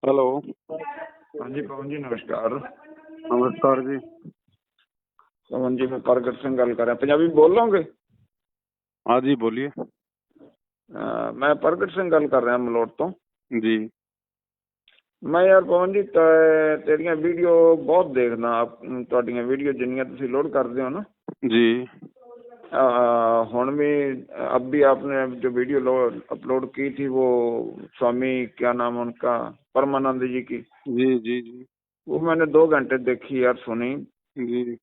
Hello. हाँ जी पवन जी नमस्कार। नमस्कार जी। पवन जी मैं प्रगट सिंह गल कर रहा पंजाबी बोल लोगे? हाँ जी बोलिए। मैं प्रगट सिंह गल कर रहा मलोट तो। जी मैं यार पवन जी तेरिया वीडियो बहुत देखना, तुहाडियां वीडियो जिन्नियां तुसीं लोड करदे हो ना जी हुण भी अब भी आपने जो वीडियो अपलोड की थी वो स्वामी क्या नाम उनका परमानंद जी की, जी जी जी वो मैंने 2 घंटे देखी यार, सुनी। जी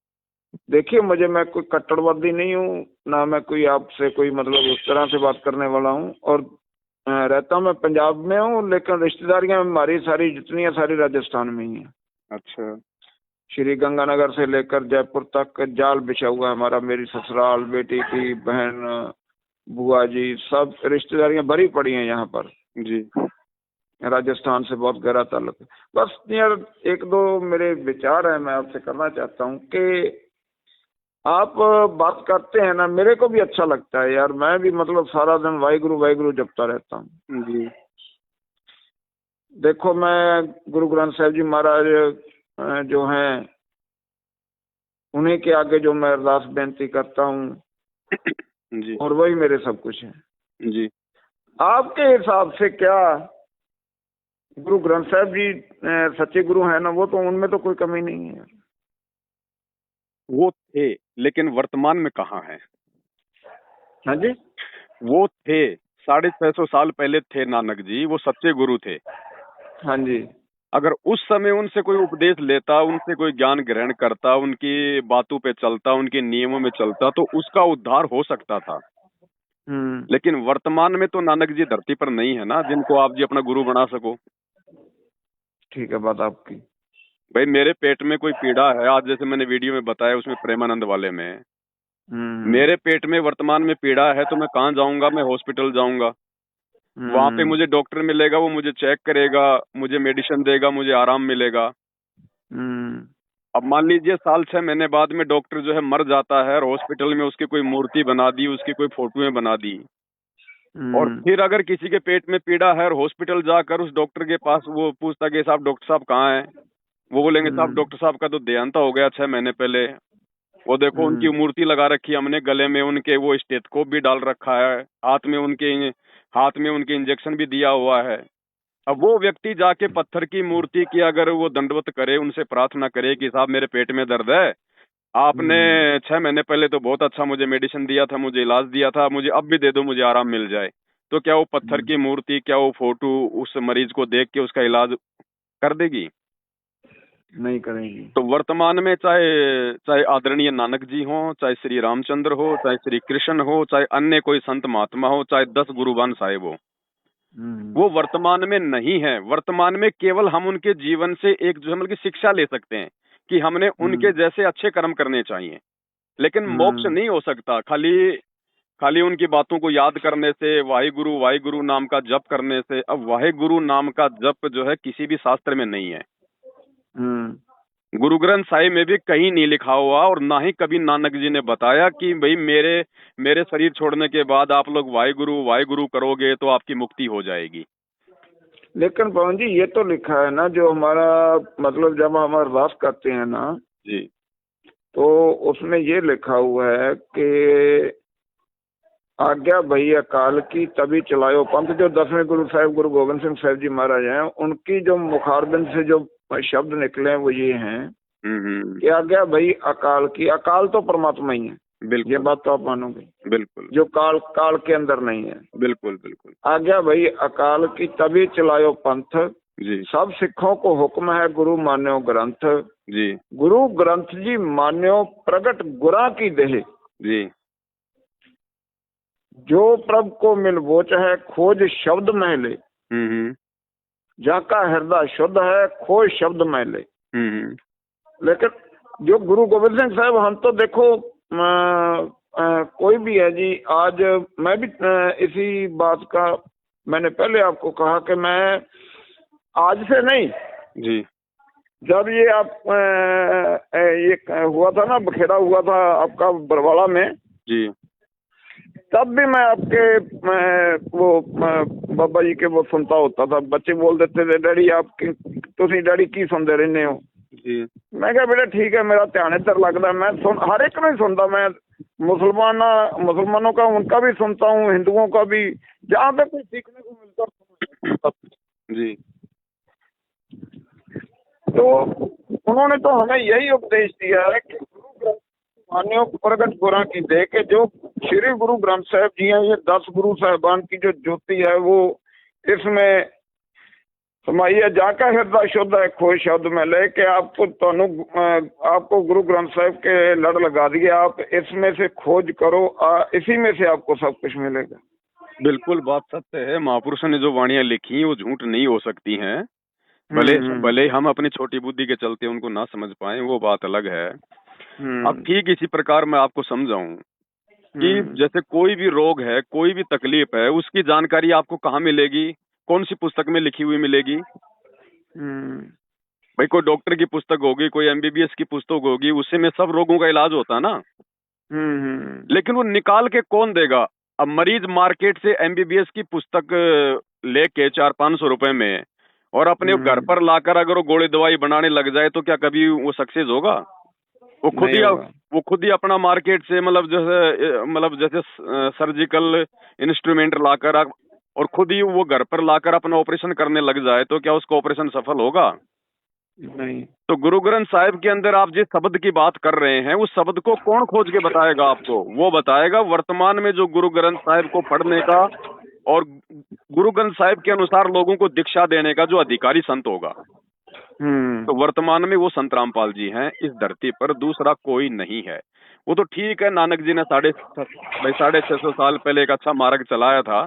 देखिए मुझे, मैं कोई कट्टरवादी नहीं हूँ, ना मैं कोई आपसे कोई मतलब उस तरह से बात करने वाला हूँ। और रहता मैं पंजाब में हूँ, लेकिन रिश्तेदारियां हमारी सारी जितनी है सारी राजस्थान में ही है। अच्छा। श्री गंगानगर से लेकर जयपुर तक जाल बिछा हुआ है हमारा। मेरी ससुराल, बेटी की बहन, बुआ जी, सब रिश्तेदारियां भरी पड़ी हैं यहाँ पर। जी राजस्थान से बहुत गहरा ताल्लुक है। बस यार एक दो मेरे विचार है, मैं आपसे करना चाहता हूँ कि आप बात करते हैं ना, मेरे को भी अच्छा लगता है यार। मैं भी मतलब सारा दिन वाहिगुरु वाहिगुरु जपता रहता हूँ। जी देखो मैं गुरु ग्रंथ साहिब जी महाराज जो हैं उन्हीं के आगे जो मैं अरदास बेनती करता हूँ, जी और वही मेरे सब कुछ है। जी आपके हिसाब से क्या गुरु ग्रंथ साहिब जी सच्चे गुरु हैं ना? वो तो उनमें तो कोई कमी नहीं है। वो थे, लेकिन वर्तमान में कहाँ है? हाँ जी। वो थे, 650 साल पहले थे नानक जी, वो सच्चे गुरु थे। हाँ जी। अगर उस समय उनसे कोई उपदेश लेता, उनसे कोई ज्ञान ग्रहण करता, उनकी बातों पे चलता, उनके नियमों में चलता, तो उसका उद्धार हो सकता था। लेकिन वर्तमान में तो नानक जी धरती पर नहीं है ना, जिनको आप जी अपना गुरु बना सको। ठीक है बात आपकी। भाई मेरे पेट में कोई पीड़ा है, आज जैसे मैंने वीडियो में बताया उसमें प्रेमानंद वाले में, मेरे पेट में वर्तमान में पीड़ा है, तो मैं कहाँ जाऊंगा? मैं हॉस्पिटल जाऊंगा। वहां पे मुझे डॉक्टर मिलेगा, वो मुझे चेक करेगा, मुझे मेडिसिन देगा, मुझे आराम मिलेगा। अब मान लीजिए 6 महीने बाद में डॉक्टर जो है मर जाता है, और हॉस्पिटल में उसकी कोई मूर्ति बना दी, उसकी कोई फोटोएं बना दी, और फिर अगर किसी के पेट में पीड़ा है और हॉस्पिटल जाकर उस डॉक्टर के पास वो पूछता कि साहब डॉक्टर साहब कहाँ हैं? वो बोलेंगे साहब डॉक्टर साहब का तो देहांत हो गया 6 महीने पहले। वो देखो उनकी मूर्ति लगा रखी है हमने, गले में उनके वो स्टेथोस्कोप भी डाल रखा है, हाथ में उनके इंजेक्शन भी दिया हुआ है। अब वो व्यक्ति जाके पत्थर की मूर्ति की अगर वो दंडवत करे, उनसे प्रार्थना करे कि साहब मेरे पेट में दर्द है, आपने 6 महीने पहले तो बहुत अच्छा मुझे मेडिसिन दिया था, मुझे इलाज दिया था, मुझे अब भी दे दो, मुझे आराम मिल जाए। तो क्या वो पत्थर की मूर्ति, क्या वो फोटो उस मरीज को देख के उसका इलाज कर देगी? नहीं करेंगी। तो वर्तमान में चाहे चाहे आदरणीय नानक जी हो, चाहे श्री रामचंद्र हो, चाहे श्री कृष्ण हो, चाहे अन्य कोई संत महात्मा हो, चाहे 10 गुरुबान साहिब हो, वो वर्तमान में नहीं है। वर्तमान में केवल हम उनके जीवन से एक जो है मतलब की शिक्षा ले सकते हैं कि हमने उनके जैसे अच्छे कर्म करने चाहिए, लेकिन मोक्ष नहीं हो सकता खाली खाली उनकी बातों को याद करने से, वाहे गुरु नाम का जप करने से। अब वाहे गुरु नाम का जप जो है किसी भी शास्त्र में नहीं है, गुरु ग्रंथ साहिब में भी कहीं नहीं लिखा हुआ, और ना ही कभी नानक जी ने बताया कि भाई मेरे मेरे शरीर छोड़ने के बाद आप लोग वाहे गुरु करोगे तो आपकी मुक्ति हो जाएगी। लेकिन पवन जी ये तो लिखा है ना, जो हमारा मतलब जब हम अरदास करते हैं ना जी, तो उसमें ये लिखा हुआ है कि आज्ञा भई अकाल की तभी चलायो पंथ। जो 10वें गुरु साहिब गुरु गोविंद सिंह साहिब जी महाराज हैं, उनकी जो मुखारबिंद से जो शब्द निकले हैं वो ये हैं कि आज्ञा भई अकाल की। अकाल तो परमात्मा ही है, ये बात तो आप मानोगे, बिल्कुल, जो काल के अंदर नहीं है। बिल्कुल बिल्कुल। आज्ञा भई अकाल की तभी चलायो पंथ, जी, सब सिखों को हुक्म है गुरु मान्यो ग्रंथ। जी, गुरु ग्रंथ जी मान्यो प्रगट गुरा की देह। जी, जो प्रभ को मिल वो चाहे खोज शब्द में ले, जाका हृदय शुद्ध है खोज शब्द में ले। लेकिन जो गुरु गोविंद सिंह साहब, हम तो देखो कोई भी है जी, आज मैं भी इसी बात का मैंने पहले आपको कहा कि मैं आज से नहीं जी, जब ये आप ये हुआ था ना, बखेड़ा हुआ था आपका बरवाला में, जी, तब भी बाबा जी के वो सुनता होता था। बच्चे बोल देते थे डैडी आप डैडी की सुनते रहने हो जी। मैं कहा बेटा ठीक है, मेरा ध्यान इधर लगता, मैं हर एक नहीं सुनता, मैं मुसलमानों का उनका भी सुनता हूँ, हिंदुओं का भी, जहाँ पे कुछ सीखने को मिलता जी। तो उन्होंने तो हमें यही उपदेश दिया है कि गुरु ग्रंथ मान्यों प्रगट गुरा की दे के जो श्री गुरु ग्रंथ साहब जी हैं, ये 10 गुरु साहबान की जो ज्योति है वो इसमें समाइए, जाका हृदय शुद्ध है खोई शब्द में लेके आपको गुरु ग्रंथ साहब के लड़ लगा दिए, आप इसमें से खोज करो, इसी में से आपको सब कुछ मिलेगा। बिल्कुल बात सत्य है। महापुरुषों ने जो वाणियां लिखी वो झूठ नहीं हो सकती हैं। भले हम अपनी छोटी बुद्धि के चलते उनको ना समझ पाए, वो बात अलग है। अब ठीक इसी प्रकार मैं आपको समझाऊं कि जैसे कोई भी रोग है, कोई भी तकलीफ है, उसकी जानकारी आपको कहाँ मिलेगी? कौन सी पुस्तक में लिखी हुई मिलेगी? भाई कोई डॉक्टर की पुस्तक होगी, कोई एमबीबीएस की पुस्तक होगी, उससे में सब रोगों का इलाज होता है ना। लेकिन वो निकाल के कौन देगा? अब मरीज मार्केट से एमबीबीएस की पुस्तक लेके 400-500 रुपए में और अपने घर पर लाकर अगर वो गोली दवाई बनाने लग जाए तो क्या कभी वो सक्सेस होगा? वो खुद ही अपना मार्केट से मतलब जैसे सर्जिकल इंस्ट्रूमेंट लाकर और खुद ही वो घर पर लाकर अपना ऑपरेशन करने लग जाए तो क्या उसका ऑपरेशन सफल होगा? नहीं। तो गुरु ग्रंथ साहिब के अंदर आप जिस शब्द की बात कर रहे हैं उस शब्द को कौन खोज के बताएगा आपको? वो बताएगा वर्तमान में जो गुरु ग्रंथ साहिब को पढ़ने का और गुरु ग्रंथ साहिब के अनुसार लोगों को दीक्षा देने का जो अधिकारी संत होगा। तो वर्तमान में वो संत रामपाल जी हैं इस धरती पर, दूसरा कोई नहीं है। वो तो ठीक है, नानक जी ने 650 साल पहले एक अच्छा मार्ग चलाया था।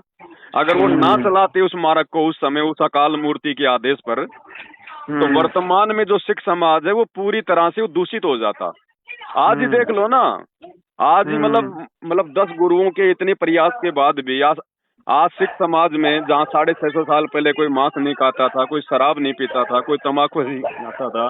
अगर वो ना चलाते उस मार्ग को उस समय उस अकाल मूर्ति के आदेश पर, तो वर्तमान में जो सिख समाज है वो पूरी तरह से वो दूषित हो जाता। आज ही देख लो ना, आज ही मतलब 10 गुरुओं के इतने प्रयास के बाद भी आज सिख समाज में जहाँ 650 साल पहले कोई मांस नहीं खाता था, कोई शराब नहीं पीता था, कोई तंबाकू नहीं खाता था,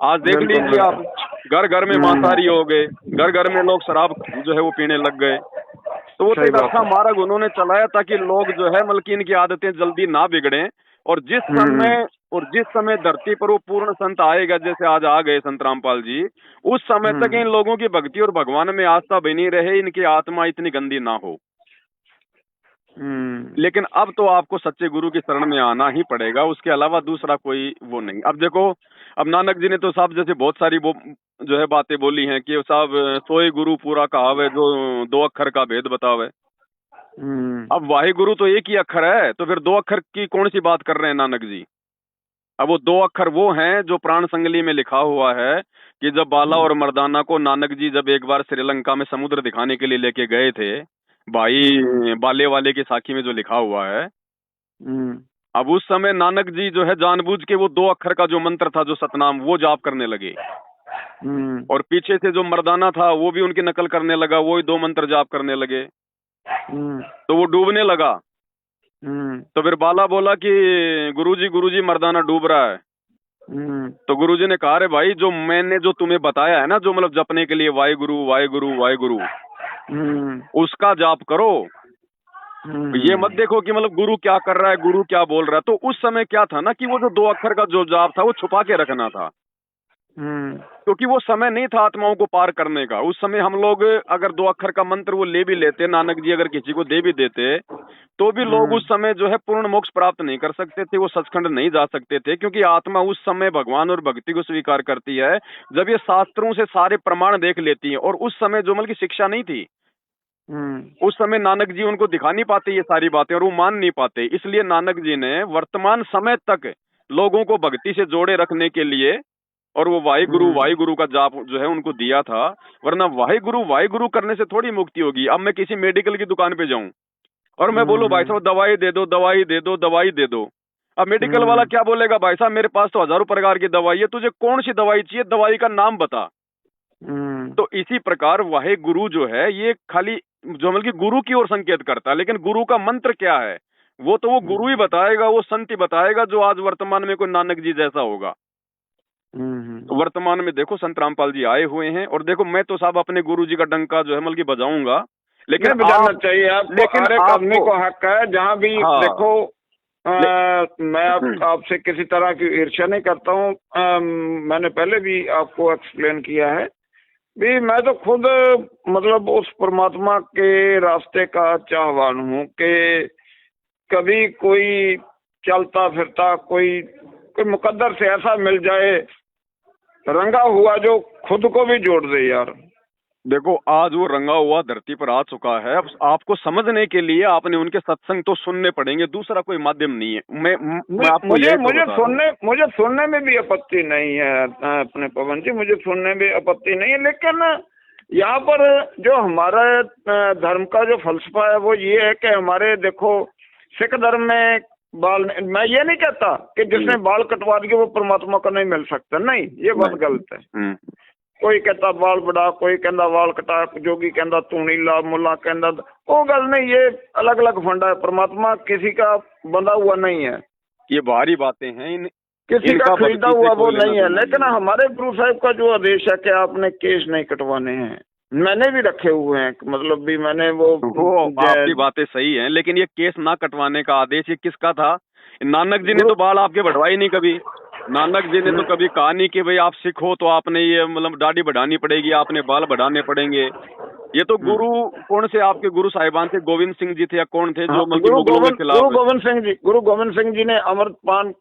आज देख लीजिए आप घर घर में मांसाहारी हो गए, घर घर में लोग शराब जो है वो पीने लग गए। तो वो तो एक अच्छा मार्ग उन्होंने चलाया ताकि लोग जो है मतलब की इनकी आदतें जल्दी ना बिगड़े। और जिस समय धरती पर वो पूर्ण संत आएगा, जैसे आज आ गए संत रामपाल जी, उस समय तक इन लोगों की भक्ति और भगवान में आस्था बनी रहे, इनकी आत्मा इतनी गंदी ना हो। लेकिन अब तो आपको सच्चे गुरु की शरण में आना ही पड़ेगा, उसके अलावा दूसरा कोई वो नहीं। अब देखो, अब नानक जी ने तो साहब जैसे बहुत सारी वो जो है बातें बोली हैं कि साहब सोए गुरु पूरा कहावे जो 2 अक्षर का भेद बतावे। अब वाहिगुरु तो एक ही अक्षर है, तो फिर 2 अक्षर की कौन सी बात कर रहे हैं नानक जी? अब वो 2 अक्षर वो हैं जो प्राण संगली में लिखा हुआ है कि जब बाला और मर्दाना को नानक जी जब एक बार श्रीलंका में समुद्र दिखाने के लिए लेके गए थे, भाई बाले वाले की साखी में जो लिखा हुआ है, अब उस समय नानक जी जो है जानबूझ के वो 2 अक्षर का जो मंत्र था, जो सतनाम, वो जाप करने लगे। और पीछे से जो मर्दाना था वो भी उनकी नकल करने लगा, वो ही 2 मंत्र जाप करने लगे। तो वो डूबने लगा। तो फिर बाला बोला कि गुरुजी मर्दाना डूब रहा है। तो गुरुजी ने कहा, रे भाई जो मैंने जो तुम्हें बताया है ना, जो मतलब जपने के लिए वाहिगुरु वाहिगुरु वाहिगुरु, उसका जाप करो। ये मत देखो कि मतलब गुरु क्या कर रहा है, गुरु क्या बोल रहा है। तो उस समय क्या था ना कि वो जो 2 अक्षर का जो जाप था वो छुपा के रखना था, क्योंकि वो समय नहीं था आत्माओं को पार करने का। उस समय हम लोग अगर 2 अक्षर का मंत्र वो ले भी लेते, नानक जी अगर किसी को दे भी देते, तो भी लोग उस समय जो है पूर्ण मोक्ष प्राप्त नहीं कर सकते थे, वो सचखंड नहीं जा सकते थे, क्योंकि आत्मा उस समय भगवान और भक्ति को स्वीकार करती है जब ये शास्त्रों से सारे प्रमाण देख लेती है। और उस समय जो मतलब की शिक्षा नहीं थी, उस समय नानक जी उनको दिखा नहीं पाते ये सारी बातें और वो मान नहीं पाते। इसलिए नानक जी ने वर्तमान समय तक लोगों को भक्ति से जोड़े रखने के लिए और वो वाहिगुरु का जाप जो है उनको दिया था। वरना वाहिगुरु करने से थोड़ी मुक्ति होगी। अब मैं किसी मेडिकल की दुकान पे जाऊं और मैं बोलूं भाई साहब दवाई दे दो, अब मेडिकल वाला क्या बोलेगा, भाई साहब मेरे पास तो हजारों प्रकार की दवाई है, तुझे कौन सी दवाई चाहिए, दवाई का नाम बता। तो इसी प्रकार वाहिगुरु जो है ये खाली जो मतलब कि गुरु की ओर संकेत करता है, लेकिन गुरु का मंत्र क्या है वो तो वो गुरु ही बताएगा, वो संत ही बताएगा, जो आज वर्तमान में कोई नानक जी जैसा होगा। तो वर्तमान में देखो संत रामपाल जी आए हुए हैं और देखो मैं तो साहब अपने गुरु जी का डंका जो है मतलब कि बजाऊंगा। लेकिन नहीं बजाना चाहिए आपको, लेकिन हर एक आदमी आपको को हक है जहाँ भी हाँ देखो। मैं आपसे किसी तरह की ईर्ष्या नहीं करता हूँ। मैंने पहले भी आपको एक्सप्लेन किया है भी, मैं तो खुद मतलब उस परमात्मा के रास्ते का चाहवान हूँ कि कभी कोई चलता फिरता कोई कोई मुकद्दर से ऐसा मिल जाए रंगा हुआ जो खुद को भी जोड़ दे यार। देखो, आज वो रंगा हुआ धरती पर आ चुका है। अब आपको समझने के लिए आपने उनके सत्संग तो सुनने पड़ेंगे, दूसरा कोई माध्यम नहीं है। मैं आपको मुझे यही तो मुझे बता रहा हूँ। मुझे सुनने में भी आपत्ति नहीं है अपने पवन जी, मुझे सुनने में आपत्ति नहीं है, लेकिन यहाँ पर जो हमारा धर्म का जो फलसफा है वो ये है कि हमारे देखो सिख धर्म में बाल, मैं ये नहीं कहता कि जिसने बाल कटवा दिए वो परमात्मा को नहीं मिल सकता, नहीं, ये बात गलत है। कोई कहता बाल बढ़ा, कोई कहता बाल कटा, जोगी कहता तू नीला, मुल्ला कहता, वो गल नहीं, ये अलग अलग फंडा है। परमात्मा किसी का बंधा हुआ नहीं है, ये बाहरी बातें हैं, किसी का खरीदा हुआ वो नहीं है। लेकिन नहीं। हमारे गुरु साहब का जो आदेश है कि आपने केस नहीं कटवाने हैं, मैंने भी रखे हुए हैं, मतलब भी मैंने वो आपकी बातें सही हैं, लेकिन ये केस ना कटवाने का आदेश ये किसका था? नानक जी ने तो बाल आपके बढ़वाई नहीं कभी। नानक जी ने तो कभी कहा नहीं कि भाई आप सिख हो तो आपने ये मतलब दाढ़ी बढ़ानी पड़ेगी, आपने बाल बढ़ाने पड़ेंगे। ये तो गुरु कौन से आपके गुरु साहिबान थे? गोविंद सिंह जी थे या कौन थे जो मुगलों के खिलाफ? गुरु गोविंद सिंह जी ने अमृतपान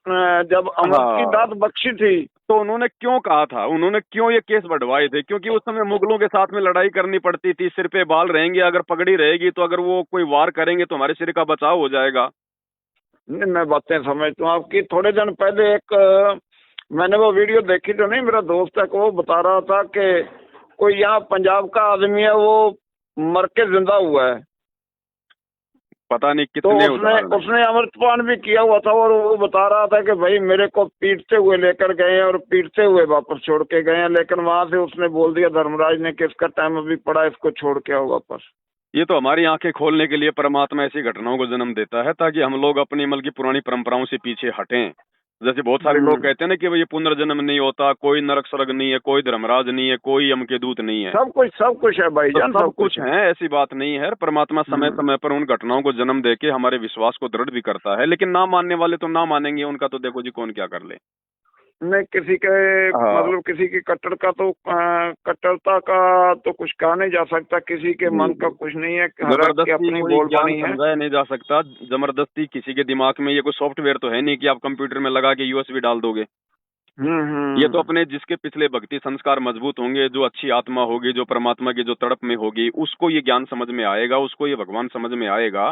जब अमृत की दात बख्शी थी तो उन्होंने क्यों कहा था, उन्होंने क्यों ये केस बढ़वाए थे? क्योंकि उस समय मुगलों के साथ में लड़ाई करनी पड़ती थी। सिर पे बाल रहेंगे, अगर पगड़ी रहेगी तो अगर वो कोई वार करेंगे तो हमारे सिर का बचाव हो जाएगा। नहीं, मैं बातें समझता हूँ आपकी। थोड़े दिन पहले एक मैंने वो वीडियो देखी तो नहीं, मेरा दोस्त है वो बता रहा था कि कोई यहाँ पंजाब का आदमी है वो मर के जिंदा हुआ है, पता नहीं तो कितने उसने अमृतपान भी किया हुआ था, और वो बता रहा था कि भाई मेरे को पीटते हुए लेकर गए और पीटते हुए वापस छोड़ के गए हैं, लेकिन वहां से उसने बोल दिया धर्मराज ने कि इसका टाइम अभी पड़ा, इसको छोड़ के आओ वापस। ये तो हमारी आंखें खोलने के लिए परमात्मा ऐसी घटनाओं को जन्म देता है ताकि हम लोग अपनी मतलब की पुरानी परंपराओं से पीछे हटें। जैसे बहुत सारे लोग कहते हैं ना कि भाई ये पुनर्जन्म नहीं होता, कोई नरक स्वर्ग नहीं है, कोई धर्मराज नहीं है, कोई यम के दूत नहीं है। सब कुछ है भाईजान, तो सब कुछ है, ऐसी बात नहीं है। परमात्मा समय समय पर उन घटनाओं को जन्म देके हमारे विश्वास को दृढ़ भी करता है, लेकिन ना मानने वाले तो ना मानेंगे, उनका तो देखो जी कौन क्या कर ले। नहीं, किसी के मतलब किसी की कट्टरता का तो कुछ कहा नहीं जा सकता, किसी के मन का कुछ नहीं है, जबरदस्ती अपनी कोई ज्ञान बोलबानी है, समझाया नहीं जा सकता। जबरदस्ती किसी के दिमाग में ये कोई सॉफ्टवेयर तो है नहीं कि आप कंप्यूटर में लगा के यूएसबी डाल दोगे। ये तो अपने जिसके पिछले भक्ति संस्कार मजबूत होंगे, जो अच्छी आत्मा होगी, जो परमात्मा की जो तड़प में होगी, उसको ये ज्ञान समझ में आएगा, उसको ये भगवान समझ में आएगा।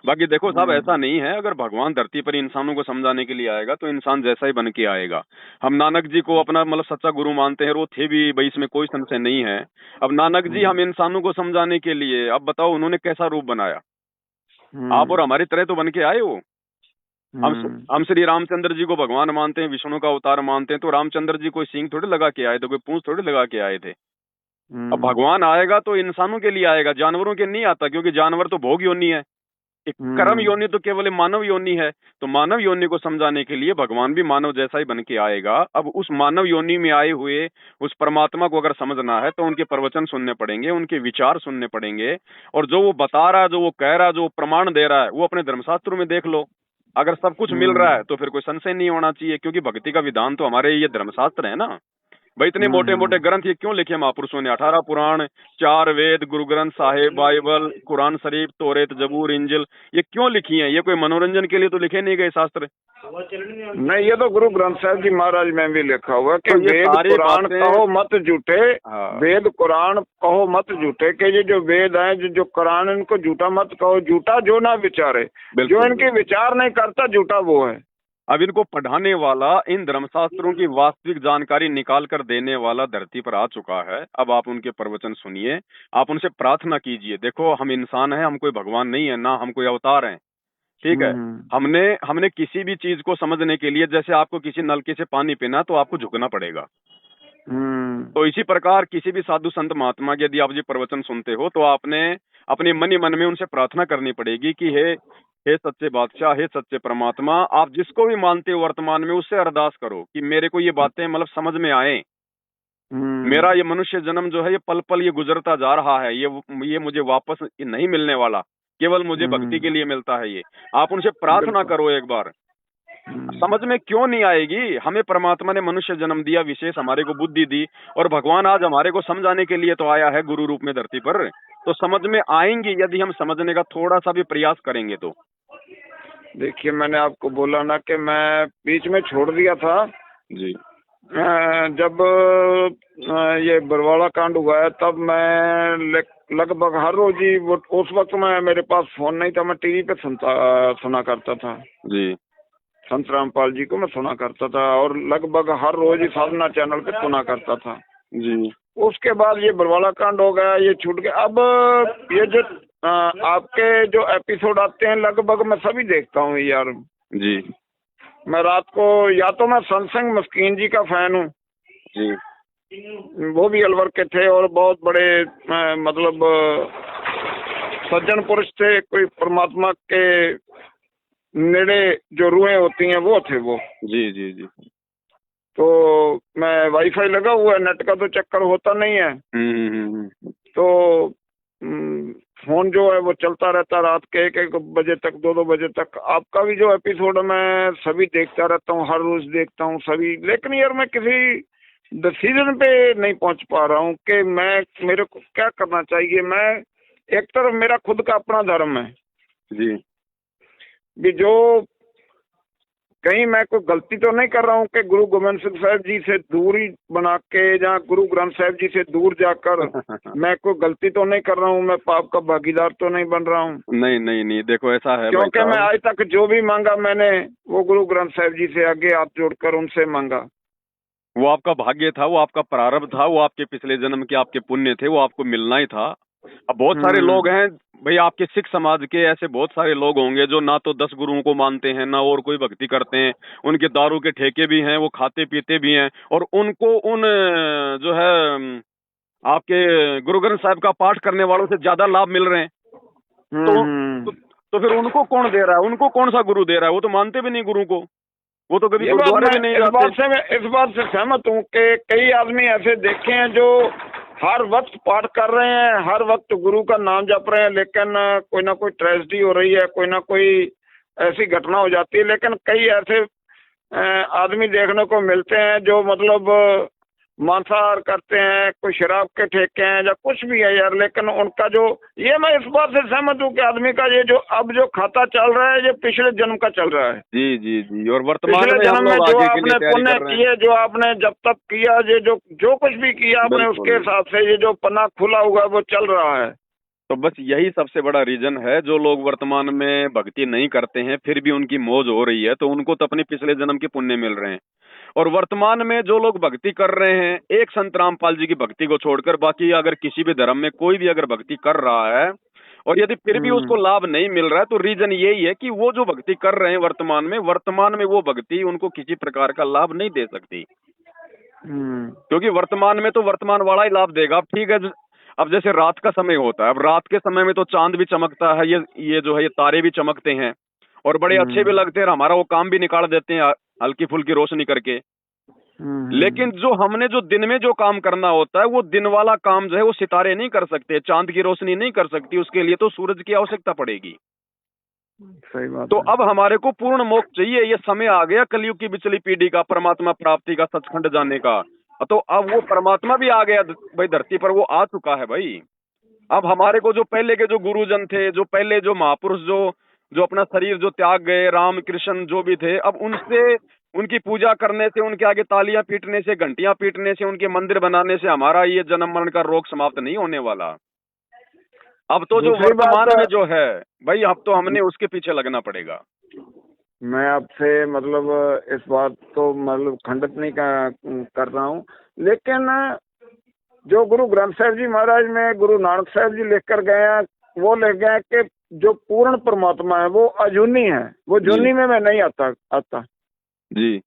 बाकी देखो साहब, ऐसा नहीं है, अगर भगवान धरती पर इंसानों को समझाने के लिए आएगा तो इंसान जैसा ही बन के आएगा। हम नानक जी को अपना मतलब सच्चा गुरु मानते हैं, और वो थे भी भाई, इसमें कोई संशय नहीं है। अब नानक जी हम इंसानों को समझाने के लिए, अब बताओ उन्होंने कैसा रूप बनाया? आप और हमारी तरह तो बन के आए वो। हम श्री रामचंद्र जी को भगवान मानते हैं, विष्णु का अवतार मानते हैं, तो रामचंद्र जी कोई सींग थोड़ी लगा के आए थे, कोई पूंछ थोड़ी लगा के आए थे। अब भगवान आएगा तो इंसानों के लिए आएगा, जानवरों के नहीं आता, क्योंकि जानवर तो भोग योनि है। एक कर्म योनि तो केवल मानव योनि है। तो मानव योनि को समझाने के लिए भगवान भी मानव जैसा ही बन के आएगा। अब उस मानव योनि में आए हुए उस परमात्मा को अगर समझना है तो उनके प्रवचन सुनने पड़ेंगे, उनके विचार सुनने पड़ेंगे, और जो वो बता रहा है, जो वो कह रहा है, जो प्रमाण दे रहा है, वो अपने धर्मशास्त्रों में देख लो। अगर सब कुछ मिल रहा है तो फिर कोई संशय नहीं होना चाहिए, क्योंकि भक्ति का विधान तो हमारे ये धर्मशास्त्र है ना भाई। इतने मोटे मोटे ग्रंथ ये क्यों लिखे महापुरुषों ने? 18 पुराण, 4 वेद, गुरु ग्रंथ साहिब, बाइबल, कुरान शरीफ, तौरेत, जबूर, इंजिल, ये क्यों लिखी हैं? ये कोई मनोरंजन के लिए तो लिखे नहीं गए शास्त्र। नहीं, ये तो गुरु ग्रंथ साहिब जी महाराज में भी लिखा हुआ है कि तो वेद कुरान कहो मत झूठे। वेद कुरान कहो मत झूठे, कि ये जो वेद है, जो कुरान, इनको झूठा मत कहो। झूठा जो ना विचारे, जो इनके विचार नहीं करता, झूठा वो है। अब इनको पढ़ाने वाला, इन धर्मशास्त्रों की वास्तविक जानकारी निकाल कर देने वाला धरती पर आ चुका है। अब आप उनके प्रवचन सुनिए, आप उनसे प्रार्थना कीजिए। देखो, हम इंसान हैं, हम कोई भगवान नहीं है, ना हम कोई अवतार हैं, ठीक है। हमने किसी भी चीज को समझने के लिए, जैसे आपको किसी नलके से पानी पीना तो आपको झुकना पड़ेगा। तो इसी प्रकार किसी भी साधु संत महात्मा के यदि आप जी प्रवचन सुनते हो तो आपने अपने मन ही मन में उनसे प्रार्थना करनी पड़ेगी कि हे सच्चे बादशाह, हे सच्चे परमात्मा, आप जिसको भी मानते हो वर्तमान में, उससे अरदास करो कि मेरे को ये बातें मतलब समझ में आए। मेरा ये मनुष्य जन्म जो है ये पल पल ये गुजरता जा रहा है, ये मुझे वापस नहीं मिलने वाला, केवल मुझे भक्ति के लिए मिलता है। ये आप उनसे प्रार्थना करो एक बार, समझ में क्यों नहीं आएगी? हमें परमात्मा ने मनुष्य जन्म दिया, विशेष हमारे को बुद्धि दी, और भगवान आज हमारे को समझाने के लिए तो आया है गुरु रूप में धरती पर, तो समझ में आएंगी यदि हम समझने का थोड़ा सा भी प्रयास करेंगे तो। देखिए, मैंने आपको बोला ना कि मैं बीच में छोड़ दिया था जी। जब ये बरवाड़ा कांड हुआ है, तब मैं लगभग हर रोज ही, उस वक्त में मेरे पास फोन नहीं था, मैं टीवी पे सुना करता था जी। संत रामपाल जी को मैं सुना करता था, और लगभग हर रोज ही साधना चैनल पे सुना करता था जी। उसके बाद ये बरवाड़ा कांड हो गया, ये छूट गया। अब ये जो आपके जो एपिसोड आते हैं लगभग मैं सभी देखता हूँ यार जी। मैं रात को, या तो मैं सत्संग मस्कीन जी का फैन हूँ जी। वो भी अलवर के थे और बहुत बड़े मतलब सज्जन पुरुष थे, कोई परमात्मा के नेड़े जो रूहें होती हैं वो थे वो। जी। जी। जी। तो मैं वाईफाई लगा हुआ है, नेट का तो चक्कर होता नहीं है, तो फोन जो है वो चलता रहता रात के 1-1 बजे तक, 2-2 बजे तक। आपका भी जो एपिसोड है मैं सभी देखता रहता हूँ, हर रोज देखता हूँ सभी, लेकिन यार मैं किसी डिसीजन पे नहीं पहुंच पा रहा हूँ कि मेरे को क्या करना चाहिए। मैं एक तरफ मेरा खुद का अपना धर्म है जी, भी, जो कहीं मैं कोई गलती तो नहीं कर रहा हूँ कि गुरु गोविंद सिंह साहब जी से दूरी बना के, या गुरु ग्रंथ साहब जी से दूर जाकर मैं कोई गलती तो नहीं कर रहा हूँ, मैं पाप का भागीदार तो नहीं बन रहा हूँ। नहीं नहीं नहीं, देखो ऐसा है, क्योंकि मैं आज तक जो भी मांगा मैंने वो गुरु ग्रंथ साहब जी से आगे हाथ जोड़कर उनसे मांगा। वो आपका भाग्य था, वो आपका प्रारब्ध था, वो आपके पिछले जन्म के आपके पुण्य थे, वो आपको मिलना ही था। अब बहुत सारे लोग हैं भाई, आपके सिख समाज के ऐसे बहुत सारे लोग होंगे जो ना तो 10 गुरुओं को मानते हैं, ना और कोई भक्ति करते हैं, उनके दारू के ठेके भी हैं, वो खाते पीते भी हैं, और उनको उन जो है आपके गुरु ग्रंथ साहब का पाठ करने वालों से ज्यादा लाभ मिल रहे हैं। तो फिर उनको कौन दे रहा है? उनको कौन सा गुरु दे रहा है? वो तो मानते भी नहीं गुरु को, वो तो कभी गुरुद्वारे भी नहीं जाते। मैं इस बात से सहमत हूँ कि कई आदमी ऐसे देखे हैं जो हर वक्त पाठ कर रहे हैं, हर वक्त गुरु का नाम जप रहे हैं, लेकिन कोई ना कोई ट्रेजेडी हो रही है, कोई ना कोई ऐसी घटना हो जाती है। लेकिन कई ऐसे आदमी देखने को मिलते हैं जो मतलब मांसाहार करते हैं, कोई शराब के ठेके हैं या कुछ भी है यार, लेकिन उनका जो, ये मैं इस बात से सहमत हूँ कि आदमी का ये जो अब जो खाता चल रहा है ये पिछले जन्म का चल रहा है। जी जी जी, और वर्तमान पिछले जन्म में जो आपने पुण्य किए, जो आपने जब तक किया, ये जो कुछ भी किया आपने, उसके हिसाब से ये जो पन्ना खुला हुआ है वो चल रहा है। तो बस यही सबसे बड़ा रीजन है, जो लोग वर्तमान में भक्ति नहीं करते हैं फिर भी उनकी मौज हो रही है, तो उनको तो अपने पिछले जन्म के पुण्य मिल रहे हैं। और वर्तमान में जो लोग भक्ति कर रहे हैं, एक संत रामपाल जी की भक्ति को छोड़कर बाकी अगर किसी भी धर्म में कोई भी अगर भक्ति कर रहा है और यदि फिर भी उसको लाभ नहीं मिल रहा है, तो रीजन यही है कि वो जो भक्ति कर रहे हैं वर्तमान में वो भक्ति उनको किसी प्रकार का लाभ नहीं दे सकती। क्योंकि वर्तमान में तो वर्तमान वाला ही लाभ देगा। ठीक है, अब जैसे रात का समय होता है, अब रात के समय में तो चांद भी चमकता है, ये जो है ये तारे भी चमकते हैं और बड़े अच्छे भी लगते हैं, हमारा वो काम भी निकाल देते हैं हल्की फुल्की रोशनी करके। लेकिन जो हमने जो दिन में जो काम करना होता है, वो दिन वाला काम जो है वो सितारे नहीं कर सकते, चांद की रोशनी नहीं कर सकती, उसके लिए तो सूरज की आवश्यकता पड़ेगी। सही बात। तो अब हमारे को पूर्ण मोक्ष चाहिए, ये समय आ गया कलयुग की पिछली पीढ़ी का, परमात्मा प्राप्ति का, सचखंड जाने का। तो अब वो परमात्मा भी आ गया भाई धरती पर, वो आ चुका है भाई। अब हमारे को जो पहले के जो गुरुजन थे, जो पहले जो महापुरुष जो अपना शरीर जो त्याग गए, राम कृष्ण जो भी थे, अब उनसे उनकी पूजा करने से, उनके आगे तालियां पीटने से, घंटियां पीटने से, उनके मंदिर बनाने से हमारा ये जन्म मरण का रोग समाप्त नहीं होने वाला। अब तो जो वर्तमान में जो है भाई, अब तो हमने उसके पीछे लगना पड़ेगा। मैं आपसे मतलब इस बात को मतलब खंडित नहीं कर रहा हूँ, लेकिन जो गुरु ग्रंथ साहब जी महाराज में गुरु नानक साहब जी लिख कर गए हैं, वो लिख गए कि जो पूर्ण परमात्मा है वो अजूनी है, वो जूनी में मैं नहीं आता जी।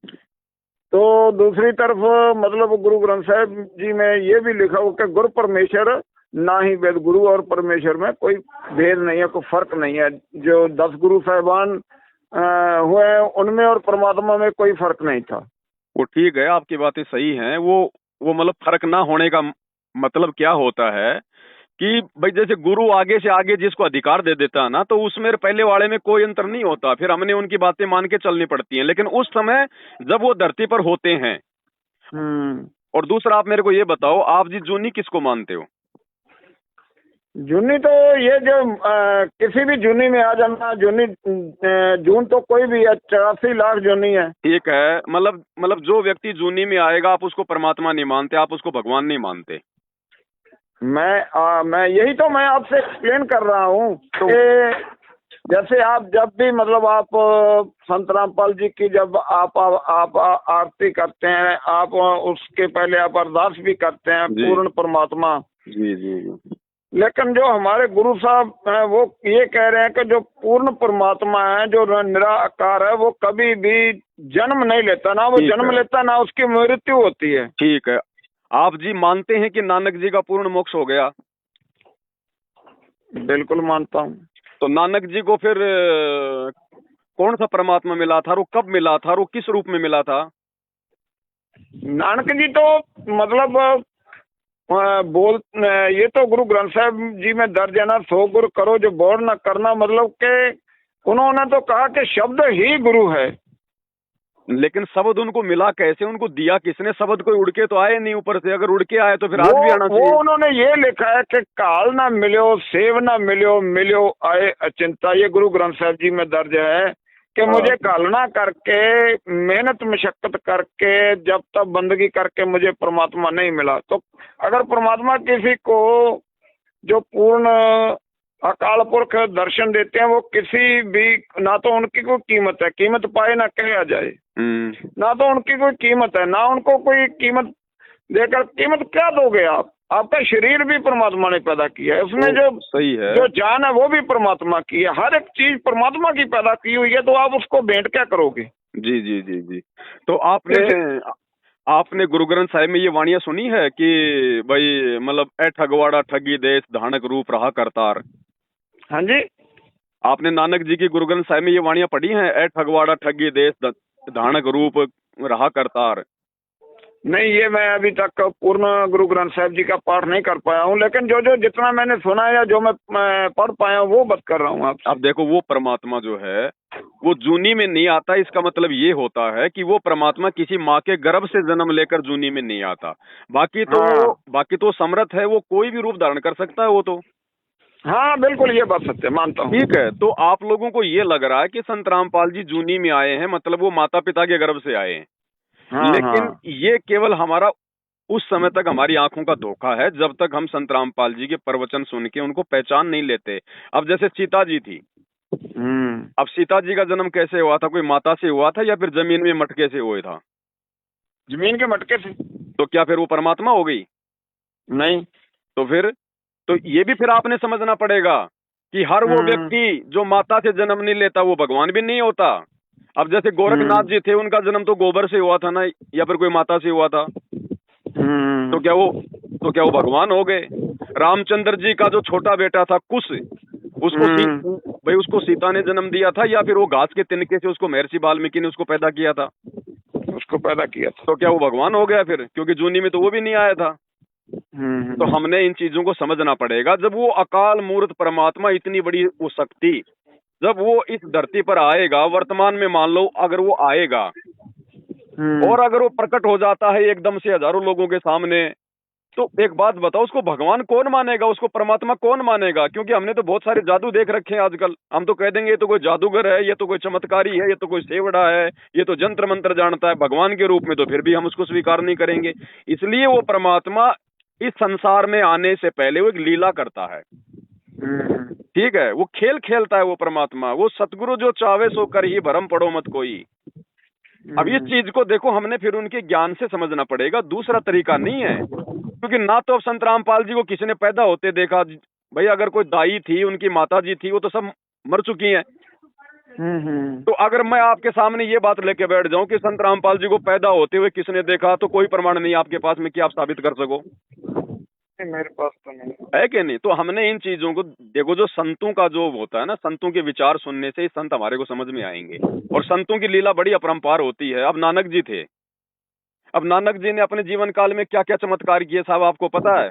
तो दूसरी तरफ मतलब गुरु ग्रंथ साहब जी में ये भी लिखा हो कि गुरु परमेश्वर ना ही वेद, गुरु और परमेश्वर में कोई भेद नहीं है, कोई फर्क नहीं है। जो 10 गुरु साहिबान हुए उनमें और परमात्मा में कोई फर्क नहीं था। वो ठीक है, आपकी बातें सही हैं, वो वो मतलब फर्क ना होने का मतलब क्या होता है कि भाई जैसे गुरु आगे से आगे जिसको अधिकार दे देता है ना, तो उसमें पहले वाले में कोई अंतर नहीं होता, फिर हमने उनकी बातें मान के चलनी पड़ती हैं। लेकिन उस समय जब वो धरती पर होते हैं। और दूसरा आप मेरे को ये बताओ, आप जी जूनी किसको मानते हो? जूनी तो ये जो किसी भी जूनी में आ जाना, जूनी जून तो कोई भी है, 84 लाख जूनी है। ठीक है, मतलब जो व्यक्ति जूनी में आएगा आप उसको परमात्मा नहीं मानते, आप उसको भगवान नहीं मानते। मैं यही तो मैं आपसे एक्सप्लेन कर रहा हूँ तो कि जैसे आप जब भी मतलब आप संत रामपाल जी की जब आप आरती करते हैं, आप उसके पहले आप अरदास भी करते हैं जी पूर्ण परमात्मा। जी जी जी। लेकिन जो हमारे गुरु साहब हैं वो ये कह रहे हैं कि जो पूर्ण परमात्मा है, जो निराकार है, वो कभी भी जन्म नहीं लेता, ना वो ठीक जन्म है, लेता ना उसकी मृत्यु होती है। ठीक है। आप जी मानते हैं कि नानक जी का पूर्ण मोक्ष हो गया? बिल्कुल मानता हूँ। तो नानक जी को फिर कौन सा परमात्मा मिला था, और वो कब मिला था, और वो किस रूप में मिला था? नानक जी तो मतलब ये तो गुरु ग्रंथ साहब जी में दर्ज है ना, 100 गुरु करो जो बोर न करना, मतलब के उन्होंने तो कहा कि शब्द ही गुरु है। लेकिन शब्द उनको मिला कैसे, उनको दिया किसने? शब्द कोई उड़ के तो आए नहीं ऊपर से, अगर उड़ के आए तो फिर आज भी आना वो चाहिए। उन्होंने ये लिखा है कि काल ना मिलो, सेव ना मिलो, मिलो आए अचिंता। ये गुरु ग्रंथ साहब जी में दर्ज है कि मुझे कालना करके, मेहनत मशक्कत करके, जब तक बंदगी करके मुझे परमात्मा नहीं मिला। तो अगर परमात्मा किसी को जो पूर्ण अकाल पुरख दर्शन देते हैं, वो किसी भी, ना तो उनकी कोई कीमत है, कीमत पाए ना कहा जाए, ना तो उनकी कोई कीमत है, ना उनको कोई कीमत देकर, कीमत क्या दोगे आप? आपका शरीर भी परमात्मा ने पैदा किया है, उसमें जो सही है, जो जान है वो भी परमात्मा की है, हर एक चीज परमात्मा की पैदा की हुई है, तो आप उसको भेंट क्या करोगे? जी जी जी जी। तो आपने गुरु ग्रंथ साहिब में ये वाणियां सुनी है कि भाई मतलब ए ठगवाड़ा ठगी देश धानक रूप रहा करतार? हाँ जी। आपने नानक जी की गुरु ग्रंथ साहिब में ये वाणियां पढ़ी हैं, ए ठगवाड़ा ठगी देश धानक रूप रहा करतार? नहीं, ये मैं अभी तक पूर्ण गुरु ग्रंथ साहब जी का पाठ नहीं कर पाया हूँ, लेकिन जो जो जितना मैंने सुना है या जो मैं पढ़ पाया हूँ वो बात कर रहा हूँ आपसे। अब देखो, वो परमात्मा जो है वो जूनी में नहीं आता। इसका मतलब ये होता है कि वो परमात्मा किसी माँ के गर्भ से जन्म लेकर जूनी में नहीं आता। हाँ बाकी तो समर्थ है, वो कोई भी रूप धारण कर सकता है वो तो। हाँ, बिल्कुल ये बात सत्य मानता हूँ। ठीक है, तो आप लोगों को ये लग रहा है कि संत रामपाल जी जूनी में आए हैं, मतलब वो माता पिता के गर्भ से आए हैं। हाँ लेकिन हाँ। ये केवल हमारा उस समय तक हमारी आंखों का धोखा है, जब तक हम संत रामपाल जी के प्रवचन सुन के उनको पहचान नहीं लेते। अब जैसे सीता जी थी, अब सीता जी का जन्म कैसे हुआ था? कोई माता से हुआ था या फिर जमीन में मटके से हुआ था? जमीन के मटके से। तो क्या फिर वो परमात्मा हो गई? नहीं। तो फिर तो ये भी फिर आपने समझना पड़ेगा कि हर वो व्यक्ति जो माता से जन्म नहीं लेता वो भगवान भी नहीं होता। अब जैसे गोरखनाथ जी थे, उनका जन्म तो गोबर से हुआ था ना, या फिर कोई माता से हुआ था? तो क्या वो भगवान हो गए? रामचंद्र जी का जो छोटा बेटा था कुश, उसको सीता ने जन्म दिया था, या फिर वो घास के तिनके से उसको महर्षि वाल्मीकि ने उसको पैदा किया था? उसको पैदा किया था। तो क्या वो भगवान हो गया फिर? क्योंकि जूनी में तो वो भी नहीं आया था। तो हमने इन चीजों को समझना पड़ेगा। जब वो अकाल मूर्त परमात्मा, इतनी बड़ी वो शक्ति, जब वो इस धरती पर आएगा, वर्तमान में मान लो अगर वो आएगा और अगर वो प्रकट हो जाता है एकदम से हजारों लोगों के सामने, तो एक बात बताओ, उसको भगवान कौन मानेगा, उसको परमात्मा कौन मानेगा? क्योंकि हमने तो बहुत सारे जादू देख रखे हैं आजकल। हम तो कह देंगे ये तो कोई जादूगर है, ये तो कोई चमत्कारी है, ये तो कोई सेवड़ा है, ये तो जंत्र मंत्र जानता है। भगवान के रूप में तो फिर भी हम उसको स्वीकार नहीं करेंगे। इसलिए वो परमात्मा इस संसार में आने से पहले वो एक लीला करता है। ठीक है, वो खेल खेलता है वो परमात्मा। वो सतगुरु जो चावे सो कर ही भरम पड़ो मत कोई। अब इस चीज को देखो, हमने फिर उनके ज्ञान से समझना पड़ेगा, दूसरा तरीका नहीं है। क्योंकि ना तो अब संत रामपाल जी को किसी ने पैदा होते देखा। भाई अगर कोई दाई थी, उनकी माता जी थी, वो तो सब मर चुकी हैं। तो अगर मैं आपके सामने ये बात लेके बैठ जाऊं कि संत रामपाल जी को पैदा होते हुए किसने देखा, तो कोई प्रमाण नहीं आपके पास में कि आप साबित कर सको। मेरे पास तो नहीं है कि नहीं? तो हमने इन चीजों को देखो, जो संतों का जो होता है ना, संतों के विचार सुनने से ही संत हमारे को समझ में आएंगे। और संतों की लीला बड़ी अपरंपार होती है। अब नानक जी थे, अब नानक जी ने अपने जीवन काल में क्या क्या चमत्कार किए साहब, आपको पता है?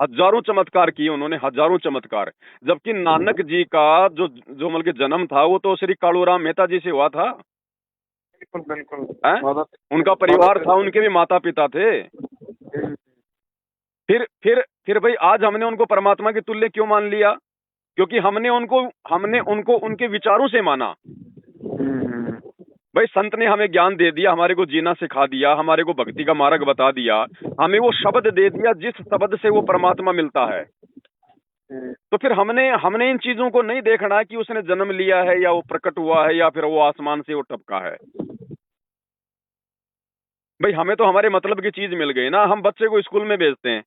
हजारों चमत्कार किए उन्होंने, हजारों चमत्कार। जबकि नानक जी का जो जो मतलब कि जन्म था वो तो श्री कालूराम मेहता जी से हुआ था। बिल्कुल बिल्कुल। हैं? माता उनका परिवार था, उनके भी माता पिता थे। फिर भाई आज हमने उनको परमात्मा के तुल्य क्यों मान लिया? क्योंकि हमने उनको उनके विचारों से माना। भाई संत ने हमें ज्ञान दे दिया, हमारे को जीना सिखा दिया, हमारे को भक्ति का मार्ग बता दिया, हमें वो शब्द दे दिया जिस शब्द से वो परमात्मा मिलता है। तो फिर हमने इन चीजों को नहीं देखना कि उसने जन्म लिया है या वो प्रकट हुआ है या फिर वो आसमान से वो टपका है। भाई हमें तो हमारे मतलब की चीज मिल गई ना। हम बच्चे को स्कूल में भेजते हैं,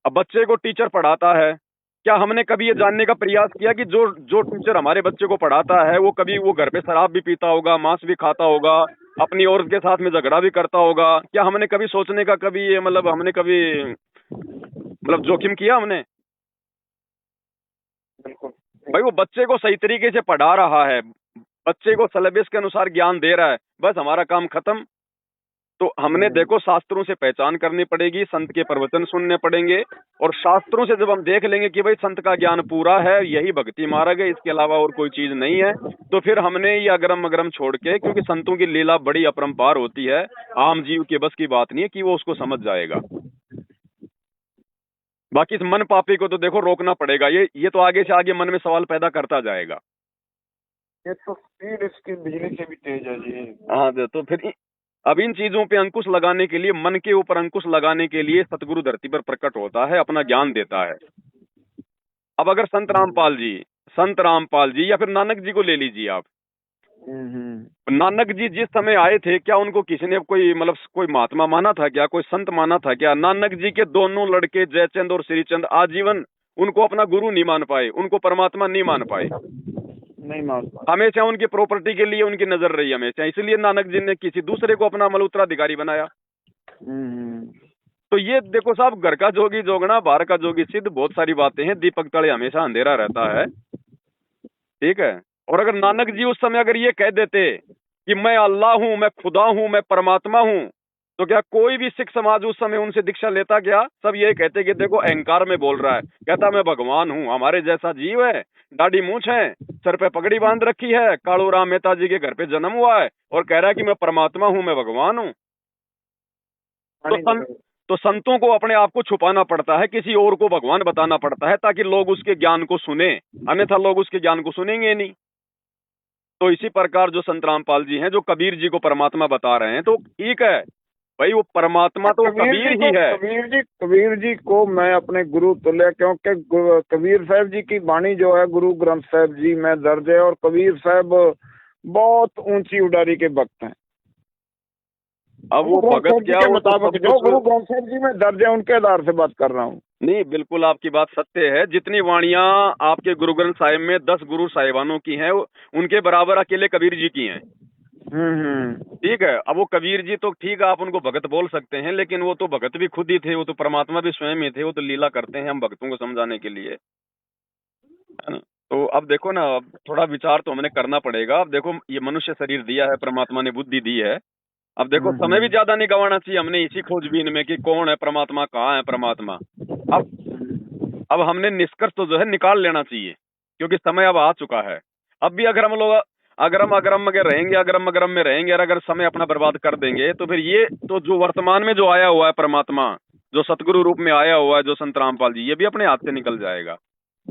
अब बच्चे को टीचर पढ़ाता है, क्या हमने कभी ये जानने का प्रयास किया कि जो जो टीचर हमारे बच्चे को पढ़ाता है वो कभी वो घर पे शराब भी पीता होगा, मांस भी खाता होगा, अपनी औरत के साथ में झगड़ा भी करता होगा? क्या हमने कभी सोचने का कभी ये मतलब हमने कभी मतलब जोखिम किया हमने? बिल्कुल। भाई वो बच्चे को सही तरीके से पढ़ा रहा है, बच्चे को सिलेबस के अनुसार ज्ञान दे रहा है, बस हमारा काम खत्म। तो हमने देखो शास्त्रों से पहचान करनी पड़ेगी, संत के प्रवचन सुनने पड़ेंगे, और शास्त्रों से जब हम देख लेंगे कि भाई संत का ज्ञान पूरा है, यही भक्ति मार्ग है, इसके अलावा और कोई चीज नहीं है, तो फिर हमने ये अगरम अगरम छोड़ के, क्योंकि संतों की लीला बड़ी अपरंपार होती है, आम जीव के बस की बात नहीं है कि वो उसको समझ जाएगा। बाकी इस मन पापी को तो देखो रोकना पड़ेगा, ये तो आगे से आगे मन में सवाल पैदा करता जाएगा। ये तो स्पीड इसकी बिजली से भी तेज है जी। हाँ, तो फिर अब इन चीजों पे अंकुश लगाने के लिए, मन के ऊपर अंकुश लगाने के लिए सतगुरु धरती पर प्रकट होता है, अपना ज्ञान देता है। अब अगर संत रामपाल जी या फिर नानक जी को ले लीजिए आप। नानक जी जिस समय आए थे, क्या उनको किसी ने कोई मतलब कोई महात्मा माना था क्या, कोई संत माना था क्या? नानक जी के दोनों लड़के जयचंद और श्रीचंद आजीवन उनको अपना गुरु नहीं मान पाए, उनको परमात्मा नहीं मान पाए, नहीं मान पाए। हमेशा उनकी प्रॉपर्टी के लिए उनकी नजर रही हमेशा, इसलिए नानक जी ने किसी दूसरे को अपना मतलब उत्तराधिकारी बनाया। तो ये देखो साहब, घर का जोगी जोगना बाहर का जोगी सिद्ध, बहुत सारी बातें हैं, दीपक तले हमेशा अंधेरा रहता है। ठीक है। और अगर नानक जी उस समय अगर ये कह देते कि मैं अल्लाह हूं, मैं खुदा हूं, मैं परमात्मा हूं, तो क्या कोई भी सिख समाज उस समय उनसे दीक्षा लेता? क्या सब ये कहते कि देखो अहंकार में बोल रहा है, कहता मैं भगवान हूं, हमारे जैसा जीव है, दाढ़ी मूंछ है, सर पे पगड़ी बांध रखी है, कालूराम मेहता जी के घर पे जन्म हुआ है और कह रहा है कि मैं परमात्मा हूं, मैं भगवान हूं। तो संतों को अपने आप को छुपाना पड़ता है, किसी और को भगवान बताना पड़ता है, ताकि लोग उसके ज्ञान को सुने, अन्यथा लोग उसके ज्ञान को सुनेंगे नहीं। तो इसी प्रकार जो संत रामपाल जी हैं, जो कबीर जी को परमात्मा बता रहे हैं, तो ठीक है भाई, वो परमात्मा तो कबीर ही है। कबीर जी को मैं अपने गुरु तुल्य, क्योंकि कबीर साहब जी की वाणी जो है गुरु ग्रंथ साहब जी में दर्ज है, और कबीर साहब बहुत ऊंची उडारी के भक्त हैं। अब वो भगत क्या के मुताबिक जो गुरु ग्रंथ साहब जी में दर्ज है उनके आधार से बात कर रहा हूँ। नहीं, बिल्कुल आपकी बात सत्य है। जितनी वाणियां आपके गुरु ग्रंथ साहिब में 10 गुरु साहिबानों की हैं, उनके बराबर अकेले कबीर जी की हैं। ठीक है। अब वो कबीर जी तो ठीक है, आप उनको भगत बोल सकते हैं, लेकिन वो तो भगत भी खुद ही थे, वो तो परमात्मा भी स्वयं ही थे, वो तो लीला करते हैं हम भक्तों को समझाने के लिए, है ना? तो अब देखो ना, अब थोड़ा विचार तो हमें करना पड़ेगा। अब देखो, ये मनुष्य शरीर दिया है, परमात्मा ने बुद्धि दी है। अब देखो समय भी ज्यादा नहीं गंवाना चाहिए हमने इसी खोजबीन में कि कौन है परमात्मा, कहाँ है परमात्मा। अब हमने निष्कर्ष तो जो है निकाल लेना चाहिए, क्योंकि समय अब आ चुका है। अब भी अगर हम लोग अगरम अगरम में रहेंगे, अगरम अगरम में रहेंगे, और अगर समय अपना बर्बाद कर देंगे, तो फिर ये तो जो वर्तमान में जो आया हुआ है परमात्मा, जो सतगुरु रूप में आया हुआ है, जो संत रामपाल जी, ये भी अपने हाथ से निकल जाएगा।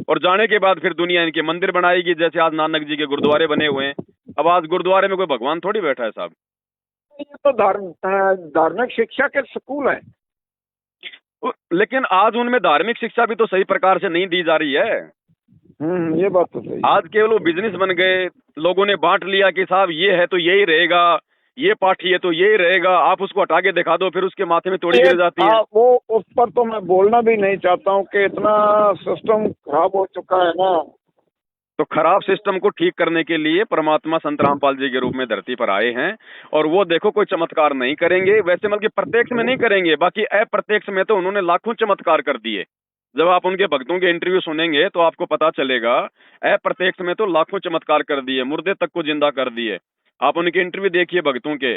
और जाने के बाद फिर दुनिया इनके मंदिर बनाएगी, जैसे आज नानक जी के गुरुद्वारे बने हुए हैं। अब आज गुरुद्वारे में कोई भगवान थोड़ी बैठा है साहब। ये तो धार्मिक शिक्षा के स्कूल है, लेकिन आज उनमें धार्मिक शिक्षा भी तो सही प्रकार से नहीं दी जा रही है। ये बात तो सही। आज केवल वो बिजनेस बन गए, लोगों ने बांट लिया कि साहब ये है तो यही रहेगा, ये पार्टी है तो यही रहेगा, आप उसको हटा के दिखा दो, फिर उसके माथे में तोड़ी गिर जाती है। वो उस पर तो मैं बोलना भी नहीं चाहता हूँ कि इतना सिस्टम खराब हो चुका है ना। तो खराब सिस्टम को ठीक करने के लिए परमात्मा संत रामपाल जी के रूप में धरती पर आए हैं, और वो देखो कोई चमत्कार नहीं करेंगे, वैसे मतलब प्रत्यक्ष में नहीं करेंगे, बाकी अप्रत्यक्ष में तो उन्होंने लाखों चमत्कार कर दिए। जब आप उनके भक्तों के इंटरव्यू सुनेंगे तो आपको पता चलेगा, अप्रत्यक्ष में तो लाखों चमत्कार कर दिए, मुर्दे तक को जिंदा कर दिए। आप उनके इंटरव्यू देखिए भक्तों के,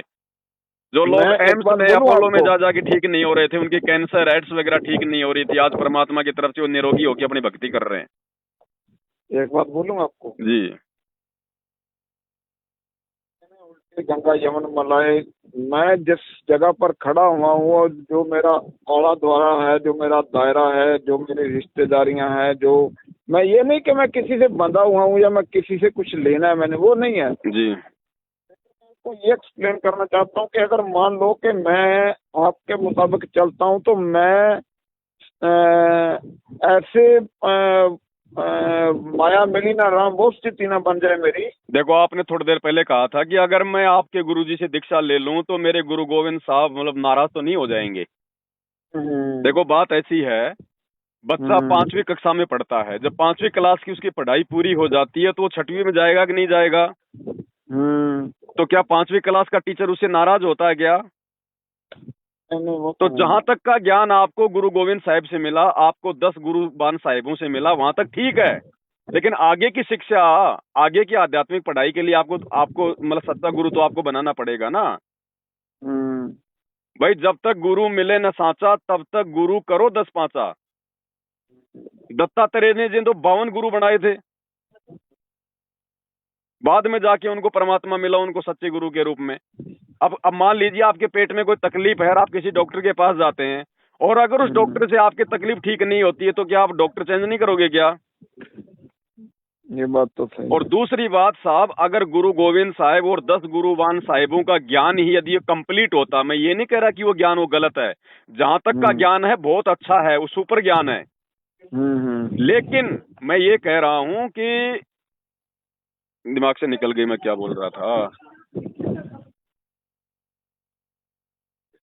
जो लोग मैं एक एम्स बात में बोलूं अपोलो में आपको, जा जाके ठीक नहीं हो रहे थे, उनकी कैंसर एड्स वगैरह ठीक नहीं हो रही थी, आज परमात्मा की तरफ से वो निरोगी होकर अपनी भक्ति कर रहे हैं। एक बात बोलूं आपको, जी गंगा यमुन मलाई, मैं जिस जगह पर खड़ा हुआ हूँ और जो मेरा औड़ा द्वारा है, जो मेरा दायरा है, जो मेरी रिश्तेदारियां हैं, जो मैं ये नहीं कि मैं किसी से बंधा हुआ हूँ या मैं किसी से कुछ लेना है मैंने, वो नहीं है। जी तो ये एक्सप्लेन करना चाहता हूँ कि अगर मान लो कि मैं आपके मुताबिक चलता हूँ तो मैं ऐसे माया मिली ना राम वो स्थिति ना बन जाए मेरी। देखो, आपने थोड़ी देर पहले कहा था कि अगर मैं आपके गुरुजी से दीक्षा ले लूं तो मेरे गुरु गोविंद साहब मतलब नाराज तो नहीं हो जाएंगे। देखो, बात ऐसी है, बच्चा 5वीं कक्षा में पढ़ता है, जब 5वीं क्लास की उसकी पढ़ाई पूरी हो जाती है तो वो 6वीं में जाएगा कि नहीं जाएगा? तो क्या 5वीं क्लास का टीचर उससे नाराज होता है क्या? तो जहां तक का ज्ञान आपको गुरु गोविंद साहिब से मिला, आपको 10 गुरुबान साहिबों से मिला, वहां तक ठीक है। लेकिन आगे की शिक्षा, आगे की आध्यात्मिक पढ़ाई के लिए आपको आपको मतलब सच्चा गुरु तो आपको बनाना पड़ेगा ना भाई। जब तक गुरु मिले न सांचा, तब तक गुरु करो 10 पांचा। दत्तात्रेय ने जिन तो 52 गुरु बनाए थे, बाद में जाके उनको परमात्मा मिला, उनको सच्चे गुरु के रूप में। अब मान लीजिए आपके पेट में कोई तकलीफ है और आप किसी डॉक्टर के पास जाते हैं, और अगर उस डॉक्टर से आपकी तकलीफ ठीक नहीं होती है तो क्या आप डॉक्टर चेंज नहीं करोगे क्या? ये बात तो सही और दूसरी बात साहब, अगर गुरु गोविंद साहिब और 10 गुरुवान साहिबों का ज्ञान ही यदि कंप्लीट होता, मैं ये नहीं कह रहा कि वो ज्ञान वो गलत है, जहां तक का ज्ञान है बहुत अच्छा है, वो सुपर ज्ञान है। लेकिन मैं ये कह रहा हूं कि दिमाग से निकल गई मैं क्या बोल रहा था।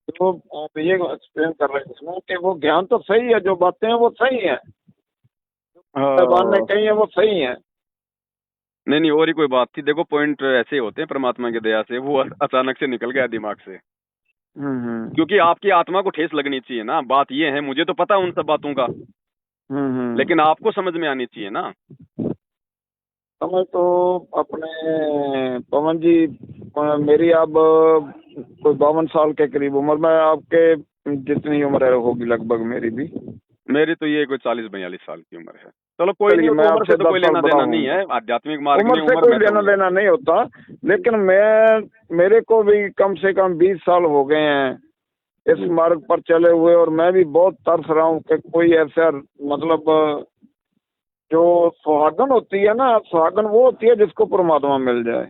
तो आप ये एक्सप्लेन कर रहे हैं इसमें कि वो ज्ञान तो सही है, जो बातें हैं वो सही है, भगवान ने कही है वो सही है। नहीं नहीं, और ही कोई बात थी। देखो, पॉइंट ऐसे होते हैं परमात्मा की दया से, वो अचानक से निकल गया दिमाग से। क्योंकि आपकी आत्मा को ठेस लगनी चाहिए ना। बात ये है, मुझे तो पता है उन सब बातों का, लेकिन आपको समझ में आनी चाहिए ना। समझ तो अपने पवन जी, मेरी अब कोई 52 साल के करीब उम्र में, आपके जितनी उम्र होगी लगभग मेरी भी। मेरी तो ये कोई 40-42 साल की उम्र है। चलो कोई नहीं, मैं उम्र से तो कोई लेना देना नहीं है, आध्यात्मिक मार्ग में उम्र से कोई लेना देना नहीं होता। लेकिन मेरे को भी कम से कम 20 साल हो गए हैं इस मार्ग पर चले हुए, और मैं भी बहुत तरस रहा हूँ कि कोई ऐसा मतलब जो सुहागन होती है ना, सुहागन वो होती है जिसको परमात्मा मिल जाए।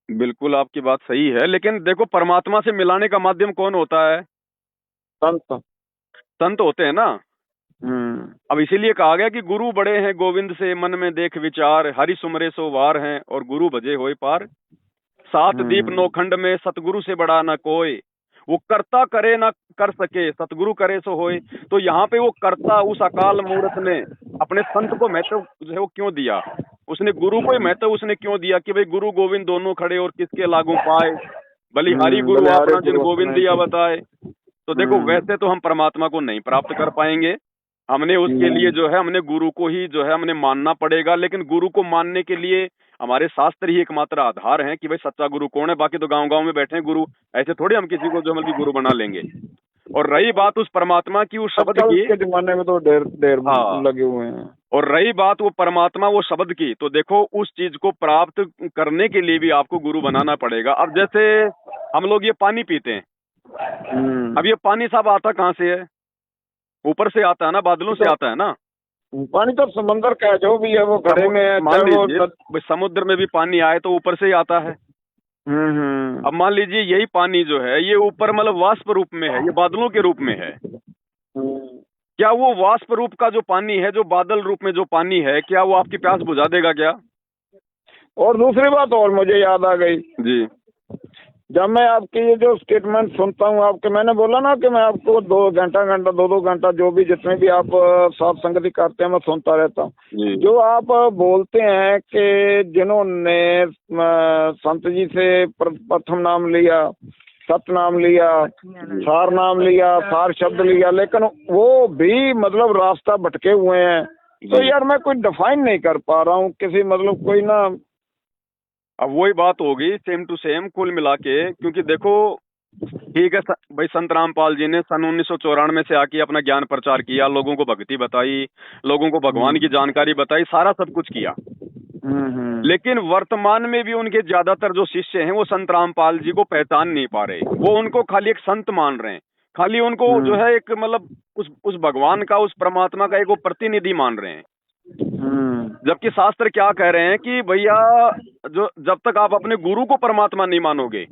बिल्कुल आपकी बात सही है, लेकिन देखो, परमात्मा से मिलाने का माध्यम कौन होता है? संत। संत होते हैं ना। अब इसीलिए कहा गया कि गुरु बड़े हैं गोविंद से मन में देख विचार, हरि सुमरे सो वार हैं और गुरु भजे होए पार। 7 दीप 9 खंड में सतगुरु से बड़ा न कोई, वो कर्ता करे ना कर सके, सतगुरु करे सो होए। तो यहाँ पे वो कर्ता, उस अकाल मूर्त ने अपने संत को महत्व जो है वो क्यों दिया? उसने गुरु को ही महत्व उसने क्यों दिया कि भाई गुरु गोविंद दोनों खड़े और किसके लागू पाए, बलिहारी गुरु अपना जिन गोविंद दिया बताए। तो देखो, वैसे तो हम परमात्मा को नहीं प्राप्त कर पाएंगे, हमने उसके लिए जो है हमने गुरु को ही जो है हमने मानना पड़ेगा। लेकिन गुरु को मानने के लिए हमारे शास्त्र ही एकमात्र आधार हैं कि भाई सच्चा गुरु कौन है। बाकी तो गांव गांव में बैठे हैं गुरु, ऐसे थोड़ी हम किसी को जो मतलब गुरु बना लेंगे। और रही बात उस परमात्मा की, उस शब्द की, के जमाने में तो ढेर लगे हुए हैं। और रही बात वो परमात्मा, वो शब्द की, तो देखो उस चीज को प्राप्त करने के लिए भी आपको गुरु बनाना पड़ेगा। अब जैसे हम लोग ये पानी पीते हैं, अब ये पानी साहब आता कहाँ से है? ऊपर से आता है ना, बादलों से आता है ना। पानी तो समंदर का है, जो भी है वो घड़े में है। मान लीजिए समुद्र में भी पानी आए तो ऊपर से ही आता है। अब मान लीजिए यही पानी जो है ये ऊपर मतलब वाष्प रूप में है, ये बादलों के रूप में है। क्या वो वाष्प रूप का जो पानी है, जो बादल रूप में जो पानी है, क्या वो आपकी प्यास बुझा देगा क्या? और दूसरी बात और मुझे याद आ गई जी, जब मैं आपकी ये जो स्टेटमेंट सुनता हूँ आपके, मैंने बोला ना कि मैं आपको 2 घंटा 2 घंटा जो भी जितने भी आप साथ संगति करते हैं मैं सुनता रहता हूँ। जो आप बोलते हैं कि जिन्होंने संत जी से प्रथम नाम लिया, सत नाम लिया, सार नाम लिया, सार शब्द लिया, लेकिन वो भी मतलब रास्ता भटके हुए हैं। तो यार मैं कोई डिफाइन नहीं कर पा रहा हूँ किसी मतलब कोई ना। अब वही बात होगी सेम टू सेम कुल मिला के, क्योंकि देखो ठीक है भाई, संत रामपाल जी ने सन 1994 से आके अपना ज्ञान प्रचार किया, लोगों को भक्ति बताई, लोगों को भगवान की जानकारी बताई, सारा सब कुछ किया। लेकिन वर्तमान में भी उनके ज्यादातर जो शिष्य हैं वो संत रामपाल जी को पहचान नहीं पा रहे। वो उनको खाली एक संत मान रहे हैं, खाली उनको जो है एक मतलब उस भगवान का, उस परमात्मा का एक वो प्रतिनिधि मान रहे हैं। जबकि शास्त्र क्या कह रहे हैं कि भैया जो जब तक आप अपने गुरु को परमात्मा नहीं मानोगे,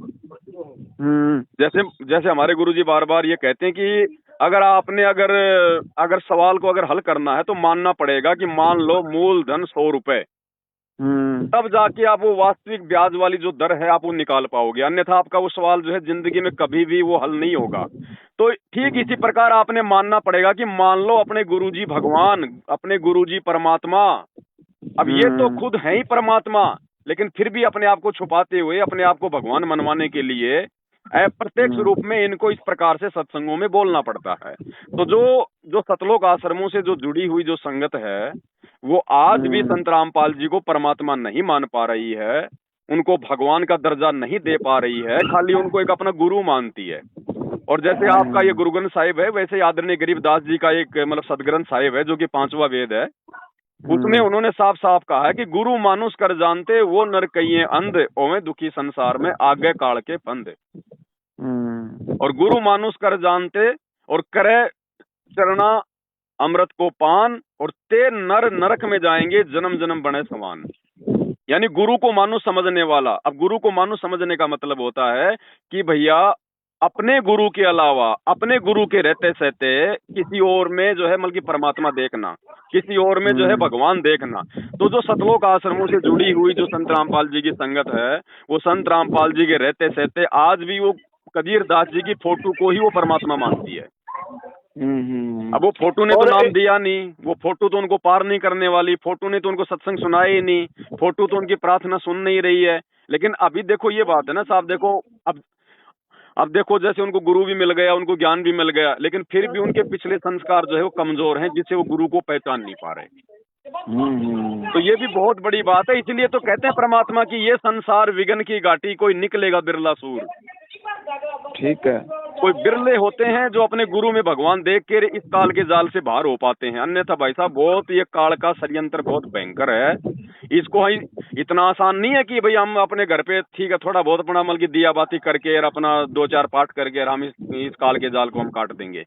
जैसे जैसे हमारे गुरुजी बार बार ये कहते हैं कि अगर आपने अगर सवाल को अगर हल करना है तो मानना पड़ेगा कि मान लो मूलधन 100 रुपए, तब जाके आप वो वास्तविक ब्याज वाली जो दर है आप वो निकाल पाओगे, अन्यथा आपका वो सवाल जो है जिंदगी में कभी भी वो हल नहीं होगा। तो ठीक इसी प्रकार आपने मानना पड़ेगा कि मान लो अपने गुरुजी भगवान, अपने गुरुजी परमात्मा, अब ये तो खुद है ही परमात्मा, लेकिन फिर भी अपने आप को छुपाते हुए अपने आप को भगवान मनवाने के लिए प्रत्यक्ष रूप में इनको इस प्रकार से सत्संगों में बोलना पड़ता है। तो जो सतलोक आश्रमों से जो जुड़ी हुई जो संगत है वो आज भी संत रामपाल जी को परमात्मा नहीं मान पा रही है, उनको भगवान का दर्जा नहीं दे पा रही है, खाली उनको एक अपना गुरु मानती है। और जैसे आपका ये गुरु ग्रंथ साहिब है, वैसे आदरणीय गरीबदास जी का एक मतलब सदग्रंथ साहिब है जो कि 5वां वेद है, उसमें उन्होंने साफ साफ कहा है कि गुरु मानुष कर जानते वो नर कहिए अंध, ओवे दुखी संसार में आगे काल के फंद। और गुरु मानुष कर जानते और करे चरना अमृत को पान, और ते नर नरक में जाएंगे जन्म जन्म बने समान। यानी गुरु को मानुष समझने वाला, अब गुरु को मानुष समझने का मतलब होता है कि भैया अपने गुरु के अलावा, अपने गुरु के रहते सहते किसी और में जो है मतलब परमात्मा देखना, किसी और में जो है भगवान देखना। तो जो सतलोक आश्रमों से जुड़ी हुई जो संत रामपाल जी की संगत है, वो संत रामपाल जी के रहते सहते आज भी वो कबीर दास जी की फोटो को ही वो परमात्मा मानती है। अब वो फोटो ने तो नाम दिया नहीं, वो फोटो तो उनको पार नहीं करने वाली, फोटो ने तो उनको सत्संग सुनाया ही नहीं, फोटो तो उनकी प्रार्थना सुन नहीं रही है। लेकिन अभी देखो ये बात है ना साहब, देखो अब देखो जैसे उनको गुरु भी मिल गया, उनको ज्ञान भी मिल गया, लेकिन फिर भी उनके पिछले संस्कार जो है वो कमजोर हैं, जिससे वो गुरु को पहचान नहीं पा रहे। तो ये भी बहुत बड़ी बात है। इसलिए तो कहते हैं परमात्मा की ये संसार विघ्न की घाटी, कोई निकलेगा बिरला सूर। ठीक है, कोई बिरले होते हैं जो अपने गुरु में भगवान देख के इस काल के जाल से बाहर हो पाते हैं, अन्यथा भाई साहब बहुत ये काल का षड्यंत्र बहुत भयंकर है। इसको इतना आसान नहीं है कि भाई हम अपने घर पे ठीक है थोड़ा बहुत अपना मल की दिया बाती करके और अपना 2-4 पाठ करके और हम इस काल के जाल को हम काट देंगे।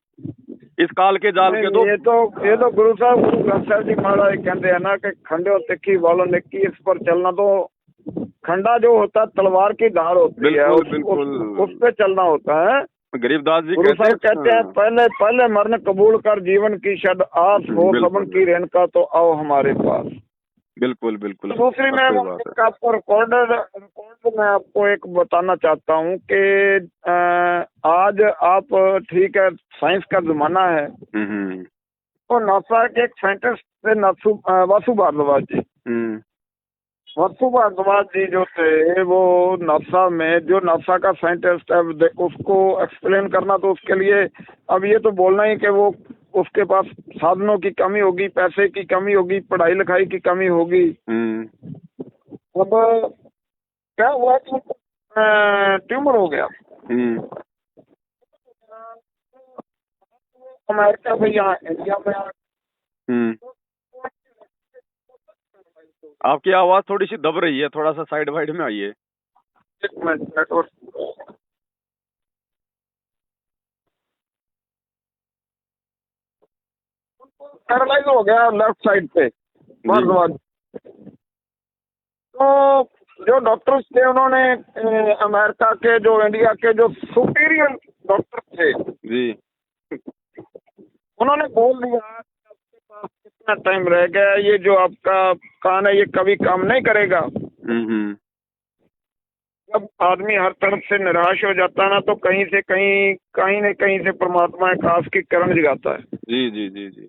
इस काल के जाल के ये तो गुरु साहब जी महाराज कहते हैं ना कि खंडो तिखी वालों ने की, इस पर चलना तो खंडा जो होता है तलवार की धार होती है, उस पे चलना होता है। गरीबदास जी कहते हैं पहले मरण कबूल कर जीवन की शद आस हो सबन की रेणुका तो आओ हमारे पास। बिल्कुल बिल्कुल। दूसरी मैं आपको रिकॉर्ड मैं आपको एक बताना चाहता हूँ कि आज आप ठीक है साइंस का जमाना है, तो नासा के एक साइंटिस्ट थे वासु भारद्वाज जी। वासु भारद्वाज जी जो थे वो नासा में, जो नासा का साइंटिस्ट है उसको एक्सप्लेन करना, तो उसके लिए अब ये तो बोलना ही कि वो उसके पास साधनों की कमी होगी, पैसे की कमी होगी, पढ़ाई लिखाई की कमी होगी। अब क्या हुआ कि ट्यूमर हो गया अमेरिका से यहाँ इंडिया में। आपकी आवाज थोड़ी सी दब रही है, थोड़ा सा साइड वाइड में आइए। एक मिनट, नेटवर्क पैरालाइज हो गया लेफ्ट साइड पे भारद्वाज। तो जो डॉक्टर्स थे उन्होंने अमेरिका के, जो इंडिया के जो सुपीरियर डॉक्टर थे जी, उन्होंने बोल दिया आपके पास कितना टाइम रह गया, ये जो आपका कान है ये कभी काम नहीं करेगा। जब आदमी हर तरफ से निराश हो जाता है ना, तो कहीं न कहीं से परमात्मा एक आस की किरण जगाता है। जी जी जी जी।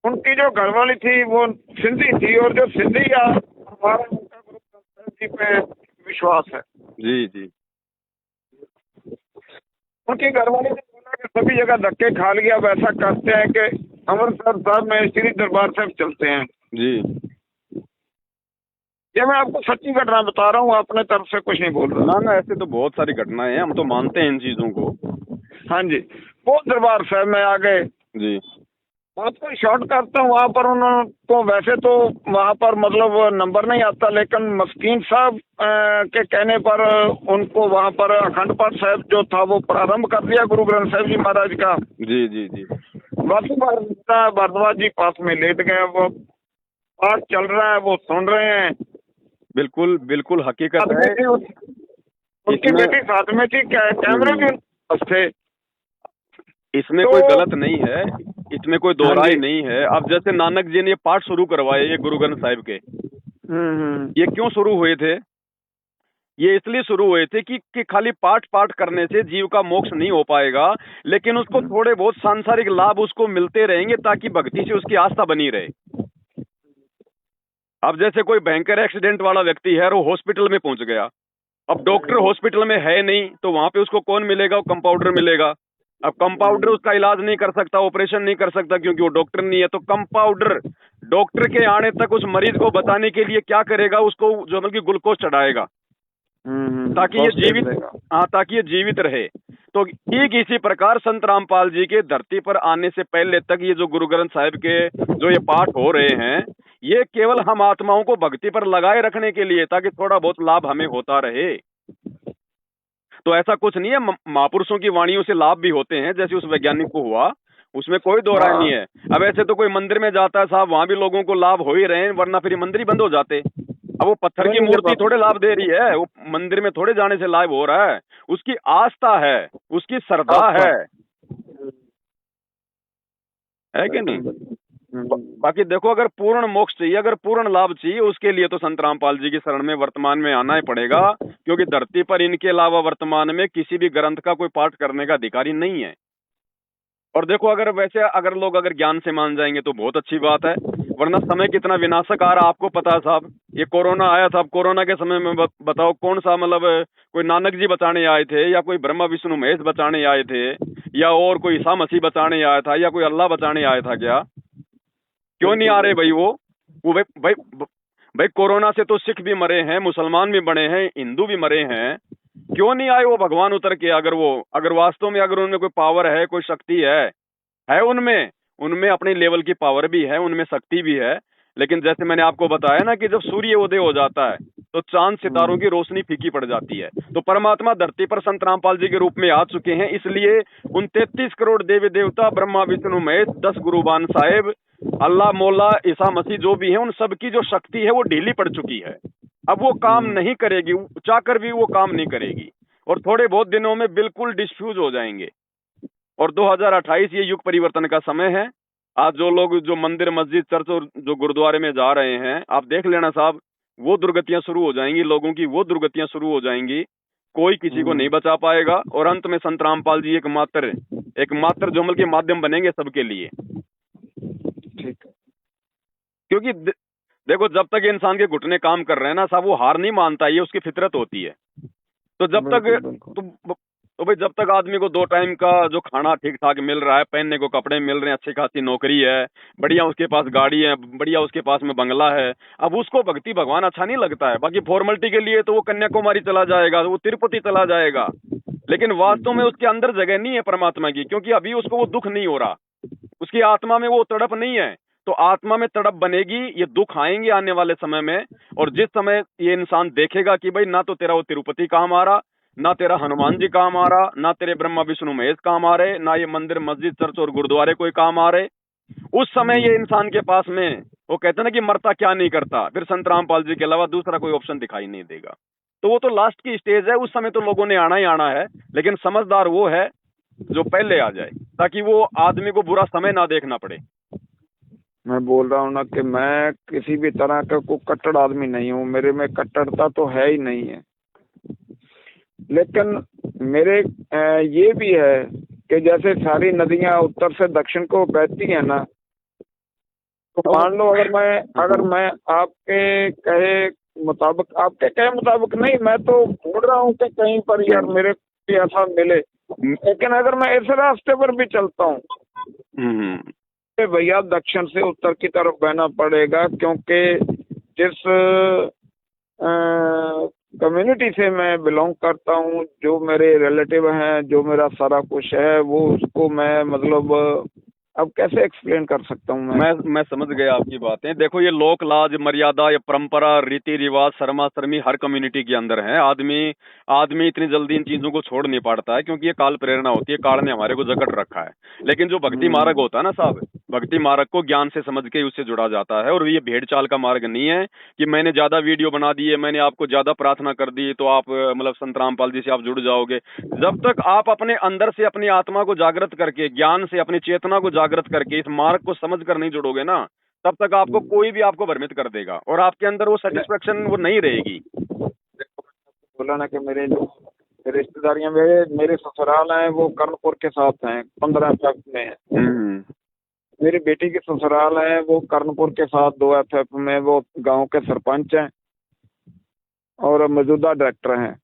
उनकी जो घरवाली थी वो सिंधी थी, और जो सिंधी या हमारा उनका गुरु ग्रंथ जी पे विश्वास है। जी जी। उनकी घरवाली ने बोला कि सभी जगह धक्के खा लिया, वैसा करते हैं कि अमृतसर साहब में श्री दरबार साहब चलते हैं। जी। ये मैं आपको सच्ची घटना बता रहा हूँ, अपने तरफ से कुछ नहीं बोल रहा। ना ना, ऐसे तो बहुत सारी घटनाएं हैं, हम तो मानते हैं इन चीजों को। हाँ जी, वो दरबार साहब में आ गए जी आपको शॉर्ट करता हूँ। वहाँ पर उनको वैसे तो वहाँ पर मतलब नंबर नहीं आता, लेकिन मस्कीन साहब के कहने पर उनको वहाँ पर अखंड पाठ साहब जो था वो प्रारंभ कर दिया गुरु ग्रंथ साहब जी महाराज का। जी जी जी बाकी भारद्वाज जी पास में लेट गए, वो पाठ चल रहा है, वो सुन रहे हैं। बिल्कुल बिल्कुल हकीकत साथ है। में थी उनकी इसमें बेटी साथ में थी, कैमरे भी उनके पास थे। इसमें तो कोई गलत नहीं है, इसमें कोई दो हाँ राय जी, नहीं है। अब जैसे नानक जी ने ये पाठ शुरू करवाए, ये गुरु ग्रंथ साहिब के, ये क्यों शुरू हुए थे? ये इसलिए शुरू हुए थे कि खाली पाठ पाठ करने से जीव का मोक्ष नहीं हो पाएगा, लेकिन उसको थोड़े बहुत सांसारिक लाभ उसको मिलते रहेंगे ताकि भक्ति से उसकी आस्था बनी रहे। अब जैसे कोई भयंकर एक्सीडेंट वाला व्यक्ति है और वो हॉस्पिटल में पहुंच गया, अब डॉक्टर हॉस्पिटल में है नहीं, तो वहां पे उसको कौन मिलेगा? वो कंपाउंडर मिलेगा। अब कंपाउंडर उसका इलाज नहीं कर सकता, ऑपरेशन नहीं कर सकता, क्योंकि वो डॉक्टर नहीं है। तो कंपाउंडर डॉक्टर के आने तक उस मरीज को बचाने के लिए क्या करेगा? उसको जो मतलब कि ग्लूकोज चढ़ाएगा ताकि ये जीवित, हाँ, ताकि ये जीवित रहे। तो ठीक इसी प्रकार संत रामपाल जी के धरती पर आने से पहले तक ये जो गुरु ग्रंथ साहिब के जो ये पाठ हो रहे हैं, ये केवल हम आत्माओं को भक्ति पर लगाए रखने के लिए, ताकि थोड़ा बहुत लाभ हमें होता रहे। तो ऐसा कुछ नहीं है, महापुरुषों की वाणियों से लाभ भी होते हैं, जैसे उस वैज्ञानिक को हुआ, उसमें कोई दो राय नहीं है। अब ऐसे तो कोई मंदिर में जाता है साहब, वहां भी लोगों को लाभ हो ही रहे हैं, वरना फिर मंदिर ही बंद हो जाते। अब वो पत्थर की मूर्ति थोड़े लाभ दे रही है, वो मंदिर में थोड़े जाने से लाभ हो रहा है। उसकी आस्था है, उसकी श्रद्धा है कि नहीं? बाकी देखो, अगर पूर्ण मोक्ष चाहिए, अगर पूर्ण लाभ चाहिए, उसके लिए तो संत रामपाल जी की शरण में वर्तमान में आना ही पड़ेगा, क्योंकि धरती पर इनके अलावा वर्तमान में किसी भी ग्रंथ का कोई पाठ करने का अधिकारी नहीं है। और देखो, अगर वैसे अगर लोग अगर ज्ञान से मान जाएंगे तो बहुत अच्छी बात है, वरना समय कितना विनाशक आ रहा आपको पता है साहब। ये कोरोना आया था, अब कोरोना के समय में बताओ कौन सा मतलब कोई नानक जी बचाने आए थे, या कोई ब्रह्मा विष्णु महेश बचाने आए थे, या और कोई ईसा मसीह बचाने आया था, या कोई अल्लाह बचाने आया था क्या? क्यों नहीं आ रहे भाई? वो भाई भाई भाई कोरोना से तो सिख भी मरे हैं, मुसलमान भी मरे हैं, हिंदू भी मरे हैं। क्यों नहीं आए वो भगवान उतर के? अगर वास्तव में अगर उनमें कोई पावर है, कोई शक्ति है उनमें उनमें अपने लेवल की पावर भी है, उनमें शक्ति भी है। लेकिन जैसे मैंने आपको बताया ना कि जब सूर्य उदय हो जाता है तो चांद सितारों की रोशनी फीकी पड़ जाती है। तो परमात्मा धरती पर संत रामपाल जी के रूप में आ चुके हैं, इसलिए उन 33 करोड़ देवी देवता, ब्रह्मा विष्णु महेश, 10 गुरुबान साहेब, अल्लाह मौला ईसा मसीह जो भी है, उन सबकी जो शक्ति है वो ढीली पड़ चुकी है। अब वो काम नहीं करेगी, चाहकर भी वो काम नहीं करेगी, और थोड़े बहुत दिनों में बिल्कुल डिस्फ्यूज हो जाएंगे। और 2028 ये युग परिवर्तन का समय है। आज जो लोग जो मंदिर, मस्जिद, चर्च और जो गुरुद्वारे में जा रहे हैं, आप देख लेना साहब, वो दुर्गतियां शुरू हो जाएंगी, लोगों की वो दुर्गतियां शुरू हो जाएंगी, कोई किसी को नहीं बचा पाएगा। और अंत में संत रामपाल जी एकमात्र जोमल के माध्यम बनेंगे सबके लिए। ठीक है। क्योंकि देखो, जब तक इंसान के घुटने काम कर रहे हैं ना साहब, वो हार नहीं मानता, ये उसकी फितरत होती है। तो जब तक तो भाई जब तक आदमी को 2 टाइम का जो खाना ठीक ठाक मिल रहा है, पहनने को कपड़े मिल रहे हैं, अच्छी खासी नौकरी है, बढ़िया उसके पास गाड़ी है, बढ़िया उसके पास में बंगला है, अब उसको भक्ति भगवान अच्छा नहीं लगता है। बाकी फॉर्मेलिटी के लिए तो वो कन्याकुमारी चला जाएगा, वो तिरुपति चला जाएगा, लेकिन वास्तव में उसके अंदर जगह नहीं है परमात्मा की, क्योंकि अभी उसको वो दुख नहीं हो रहा, उसकी आत्मा में वो तड़प नहीं है। तो आत्मा में तड़प बनेगी, ये दुख आएंगे आने वाले समय में। और जिस समय ये इंसान देखेगा कि भाई ना तो तेरा वो तिरुपति काम आ रहा, ना तेरा हनुमान जी काम आ रहा, ना तेरे ब्रह्मा विष्णु महेश काम आ रहे, ना ये मंदिर, मस्जिद, चर्च और गुरुद्वारे कोई काम आ रहे, उस समय ये इंसान के पास में वो कहते हैं ना कि मरता क्या नहीं करता, फिर संत रामपाल जी के अलावा दूसरा कोई ऑप्शन दिखाई नहीं देगा। तो वो तो लास्ट की स्टेज है, उस समय तो लोगों ने आना ही आना है, लेकिन समझदार वो है जो पहले आ जाए, ताकि वो आदमी को बुरा समय ना देखना पड़े। मैं बोल रहा हूँ ना कि मैं किसी भी तरह का कोई कट्टर आदमी नहीं हूँ, मेरे में कट्टरता तो है ही नहीं है, लेकिन मेरे ये भी है कि जैसे सारी नदियां उत्तर से दक्षिण को बहती है ना, तो मान लो अगर मैं आपके कहे मुताबिक, आपके कहे मुताबिक नहीं, मैं तो ढूंढ रहा हूँ कि कहीं पर यार मेरे को ऐसा मिले, लेकिन अगर मैं ऐसे रास्ते पर भी चलता हूँ तो भैया दक्षिण से उत्तर की तरफ बहना पड़ेगा, क्योंकि जिस कम्युनिटी से मैं बिलोंग करता हूँ, जो मेरे रिलेटिव हैं, जो मेरा सारा कुछ है, वो उसको मैं मतलब अब कैसे एक्सप्लेन कर सकता हूँ मैं समझ गया आपकी बातें। देखो, ये लोक लाज, मर्यादा, ये परंपरा, रीति रिवाज, शर्मा शर्मी हर कम्युनिटी के अंदर है। आदमी आदमी इतनी जल्दी इन चीजों को छोड़ नहीं पाता है, क्योंकि ये काल प्रेरणा होती है, काल ने हमारे को जकड़ रखा है। लेकिन जो भक्ति मार्ग होता है ना साहब, भक्ति मार्ग को ज्ञान से समझ के उससे जुड़ा जाता है। और ये भेड़ चाल का मार्ग नहीं है कि मैंने ज्यादा वीडियो बना दी है, मैंने आपको ज्यादा प्रार्थना कर दी तो आप मतलब संत रामपाल जी से आप जुड़ जाओगे। जब तक आप अपने अंदर से अपनी आत्मा को जागृत करके, ज्ञान से अपनी चेतना को जागृत करके इस मार्ग को समझ कर नहीं जुड़ोगे ना, तब तक आपको कोई भी आपको भ्रमित कर देगा और आपके अंदर वो सेटिस्फेक्शन वो नहीं रहेगी। बोला ना कि मेरे जो रिश्तेदारियां, मेरे ससुराल हैं वो कर्णपुर के साथ हैं, 15 FF में है। मेरी बेटी के ससुराल है वो कर्णपुर के साथ 2 FF में, वो गांव के सरपंच हैं और मौजूदा डायरेक्टर हैं।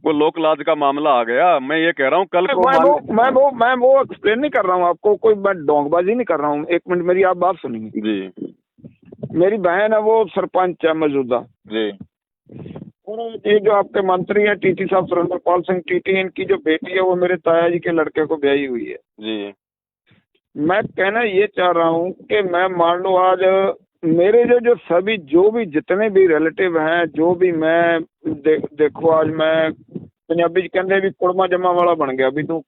वो लोक लाज का मामला आ गया। मैं ये कह रहा हूँ कल को मैं वो एक्सप्लेन नहीं कर रहा हूँ आपको, कोई मैं डोंगबाजी नहीं कर रहा हूँ। 1 मिनट मेरी आप बात सुनिए जी। मेरी बहन है वो सरपंच है मौजूदा जी। और ये जो आपके मंत्री है टीटी साहब सुरेंद्र पाल सिंह टीटी, इनकी जो बेटी है वो मेरे ताया जी के लड़के को ब्याही हुई है जी। मैं कहना ये चाह रहा हूँ कि मैं मान लो आज मेरे जो सभी जो भी जितने भी रिलेटिव हैं, जो भी मैं देखो आज मैं पंजाबी कहते भी कुड़मा जमा वाला बन गया, अभी तो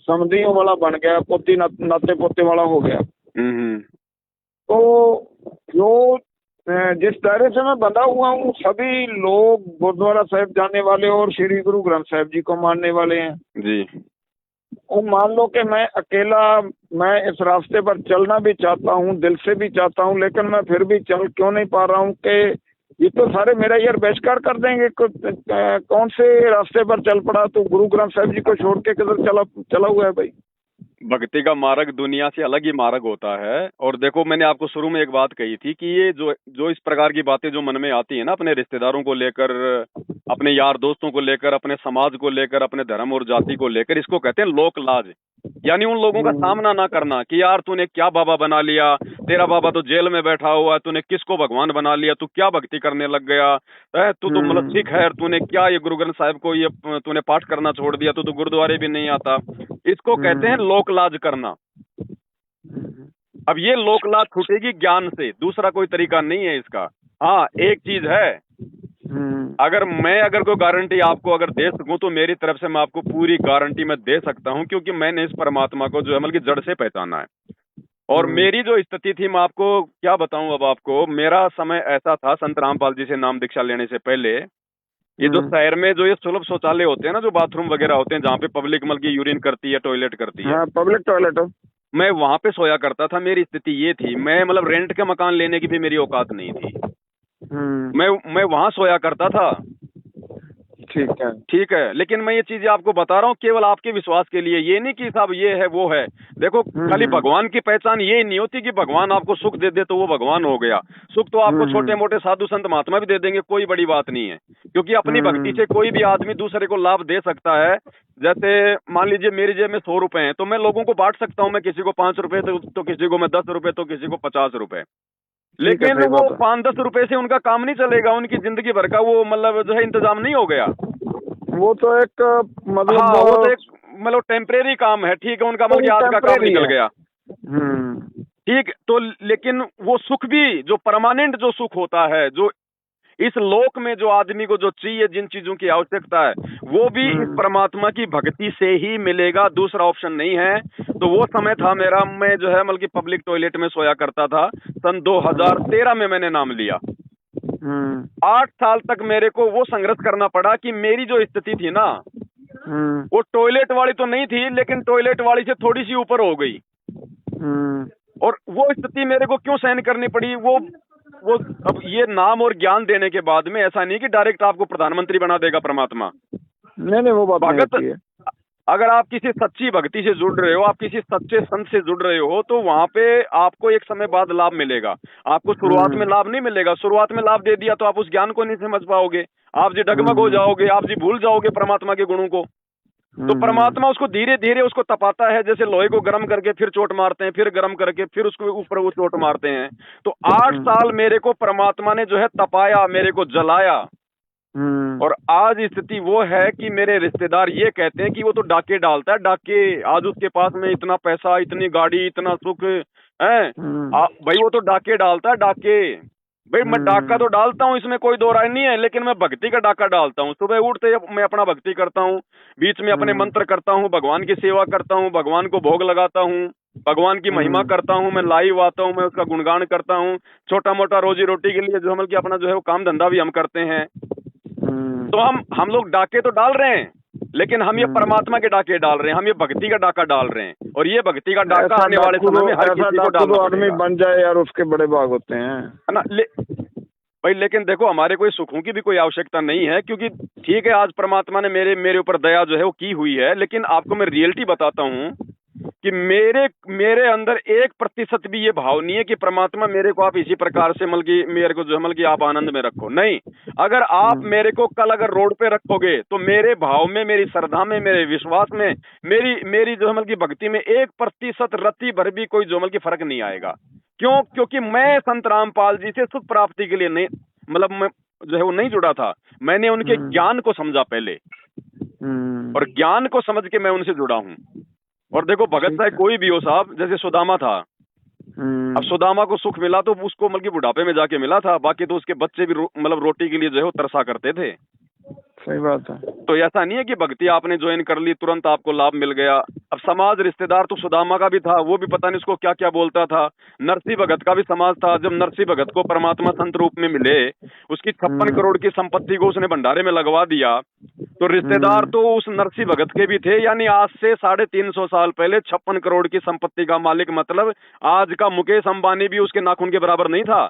समधियों वाला बन गया, पोती नाते पोते वाला हो गया। तो जो जिस दायरे से मैं बंधा हुआ हूँ, सभी लोग गुरुद्वारा साहिब जाने वाले और श्री गुरु ग्रंथ साहिब जी को मानने वाले हैं जी। और मान लो कि मैं अकेला, मैं इस रास्ते पर चलना भी चाहता हूँ, दिल से भी चाहता हूँ, लेकिन मैं फिर भी चल क्यों नहीं पा रहा हूँ कि ये तो सारे मेरा यार बहिष्कार कर देंगे। कौन से रास्ते पर चल पड़ा, तो गुरु ग्रंथ साहिब जी को छोड़ के किधर चला हुआ है भाई। भक्ति का मार्ग दुनिया से अलग ही मार्ग होता है। और देखो, मैंने आपको शुरू में एक बात कही थी कि ये जो इस प्रकार की बातें जो मन में आती है ना, अपने रिश्तेदारों को लेकर, अपने यार दोस्तों को लेकर, अपने समाज को लेकर, अपने धर्म और जाति को लेकर, इसको कहते हैं लोक लाज। यानी उन लोगों का सामना ना करना कि यार तूने क्या बाबा बना लिया, तेरा बाबा तो जेल में बैठा हुआ है, तूने किसको भगवान बना लिया, तू क्या भक्ति करने लग गया, तू तो मतलब सिख है, तूने क्या ये गुरु ग्रंथ साहिब को ये तूने पाठ करना छोड़ दिया, तू तो गुरुद्वारे भी नहीं आता। इसको कहते हैं लोक लाज करना। अब ये लोक लाज छूटेगी ज्ञान से, दूसरा कोई तरीका नहीं है इसका। हाँ, एक चीज है, अगर कोई गारंटी आपको अगर दे सकूं तो मेरी तरफ से मैं आपको पूरी गारंटी मैं दे सकता हूं, क्योंकि मैंने इस परमात्मा को जो है मतलब जड़ से पहचाना है। और मेरी जो स्थिति थी मैं आपको क्या बताऊं। अब आपको मेरा समय ऐसा था, संत रामपाल जी से नाम दीक्षा लेने से पहले, ये जो शहर में जो ये सुलभ शौचालय होते हैं ना, जो बाथरूम वगैरह होते हैं, जहाँ पे पब्लिक मतलब की यूरिन करती है, टॉयलेट करती है, पब्लिक टॉयलेट, मैं वहां पे सोया करता था। मेरी स्थिति ये थी, मैं मतलब रेंट के मकान लेने की भी मेरी औकात नहीं थी। मैं वहां सोया करता था। ठीक है, लेकिन मैं ये चीजें आपको बता रहा हूँ केवल आपके विश्वास के लिए, ये नहीं कि साहब ये है वो है। देखो, खाली भगवान की पहचान ये नहीं होती कि भगवान आपको सुख दे दे तो वो भगवान हो गया। सुख तो आपको छोटे मोटे साधु संत महात्मा भी दे देंगे, कोई बड़ी बात नहीं है, क्योंकि अपनी भक्ति से कोई भी आदमी दूसरे को लाभ दे सकता है। जैसे मान लीजिए मेरी जेब में 100 रुपए हैं, तो मैं लोगों को बांट सकता हूँ। मैं किसी को 5 रुपए तो किसी को मैं 10 रुपए, तो किसी को 50 रुपए। लेकिन वो 5-10 रुपए से उनका काम नहीं चलेगा, उनकी जिंदगी भर का वो मतलब जो है इंतजाम नहीं हो गया। वो तो एक मतलब हाँ, वो तो एक मतलब टेम्परेरी काम है, ठीक है, उनका मतलब आज का काम निकल गया, ठीक। तो लेकिन वो सुख भी जो परमानेंट जो सुख होता है, जो इस लोक में जो आदमी को जो चाहिए, जिन चीजों की आवश्यकता है, वो भी इस परमात्मा की भक्ति से ही मिलेगा, दूसरा ऑप्शन नहीं है। तो वो समय था मेरा, मैं जो है मतलब पब्लिक टॉयलेट में सोया करता था। सन 2013 में मैंने नाम लिया। 8 साल तक मेरे को वो संघर्ष करना पड़ा कि मेरी जो स्थिति थी ना, वो टॉयलेट वाली तो नहीं थी, लेकिन टॉयलेट वाली से थोड़ी सी ऊपर हो गई। और वो स्थिति मेरे को क्यों सहन करनी पड़ी, वो अब ये नाम और ज्ञान देने के बाद में ऐसा नहीं कि डायरेक्ट आपको प्रधानमंत्री बना देगा परमात्मा। नहीं, वो बात भगत, अगर आप किसी सच्ची भक्ति से जुड़ रहे हो, आप किसी सच्चे संत से जुड़ रहे हो, तो वहां पे आपको एक समय बाद लाभ मिलेगा। आपको शुरुआत में लाभ नहीं मिलेगा। शुरुआत में लाभ दे दिया तो आप उस ज्ञान को नहीं समझ पाओगे, आप जी डगमग हो जाओगे, आप जी भूल जाओगे परमात्मा के गुणों को। तो परमात्मा उसको धीरे धीरे उसको तपाता है, जैसे लोहे को गर्म करके फिर चोट मारते हैं, फिर गर्म करके फिर उसको ऊपर वो चोट मारते हैं। तो 8 साल मेरे को परमात्मा ने जो है तपाया, मेरे को जलाया। और आज स्थिति वो है कि मेरे रिश्तेदार ये कहते हैं कि वो तो डाके डालता है, डाके। आज उसके पास में इतना पैसा, इतनी गाड़ी, इतना सुख है, भाई वो तो डाके डालता है, डाके। भाई मैं डाका तो डालता हूँ, इसमें कोई दो राय नहीं है, लेकिन मैं भक्ति का डाका डालता हूँ। सुबह उठते मैं अपना भक्ति करता हूँ, बीच में अपने मंत्र करता हूँ, भगवान की सेवा करता हूँ, भगवान को भोग लगाता हूँ, भगवान की महिमा करता हूँ, मैं लाइव आता हूँ, मैं उसका गुणगान करता हूँ। छोटा मोटा रोजी रोटी के लिए जो हम अपना जो है वो काम धंधा भी हम करते हैं। तो हम लोग डाके तो डाल रहे हैं, लेकिन हम ये परमात्मा के डाके डाल रहे हैं, हम ये भक्ति का डाका डाल रहे हैं। और ये भक्ति का डाका आने वाले समय में हर किसी को डालना आदमी बन जाए यार, उसके बड़े भाग होते हैं, है ना। भाई लेकिन देखो, हमारे कोई सुखों की भी कोई आवश्यकता नहीं है, क्योंकि ठीक है आज परमात्मा ने मेरे ऊपर दया जो है वो की हुई है, लेकिन आपको मैं रियलिटी बताता हूँ कि मेरे अंदर 1% भी ये भाव नहीं है कि परमात्मा मेरे को आप इसी प्रकार से मेरे को जो कि आप आनंद में रखो। नहीं, अगर आप मेरे को कल अगर रोड पे रखोगे तो मेरे भाव में, मेरी श्रद्धा में, मेरे विश्वास में, मेरी जो की भक्ति में 1% रत्ती भर भी कोई जो की फर्क नहीं आएगा। क्यों? क्योंकि मैं संत रामपाल जी से सुख प्राप्ति के लिए नहीं, मतलब मैं जो है वो नहीं जुड़ा था। मैंने उनके ज्ञान को समझा पहले, और ज्ञान को समझ के मैं उनसे जुड़ा हूँ। और देखो भगत चाहे कोई भी हो साहब, जैसे सुदामा था, अब सुदामा को सुख मिला तो उसको बुढ़ापे में जाके मिला था, बाकी तो उसके बच्चे भी रोटी के लिए जो है वो तरसा करते थे। सही बात है। तो ऐसा नहीं है कि भक्ति आपने ज्वाइन कर ली तुरंत आपको लाभ मिल गया। अब समाज रिश्तेदार तो सुदामा का भी था, वो भी पता नहीं उसको क्या क्या बोलता था। नरसिंह भगत का भी समाज था। जब नरसिंह भगत को परमात्मा संत रूप में मिले, उसकी 56 करोड़ की संपत्ति को उसने भंडारे में लगवा दिया, तो रिश्तेदार तो उस नरसिंह भगत के भी थे। यानी आज से 350 साल पहले 56 करोड़ की संपत्ति का मालिक, मतलब आज का मुकेश अंबानी भी उसके नाखून के बराबर नहीं था।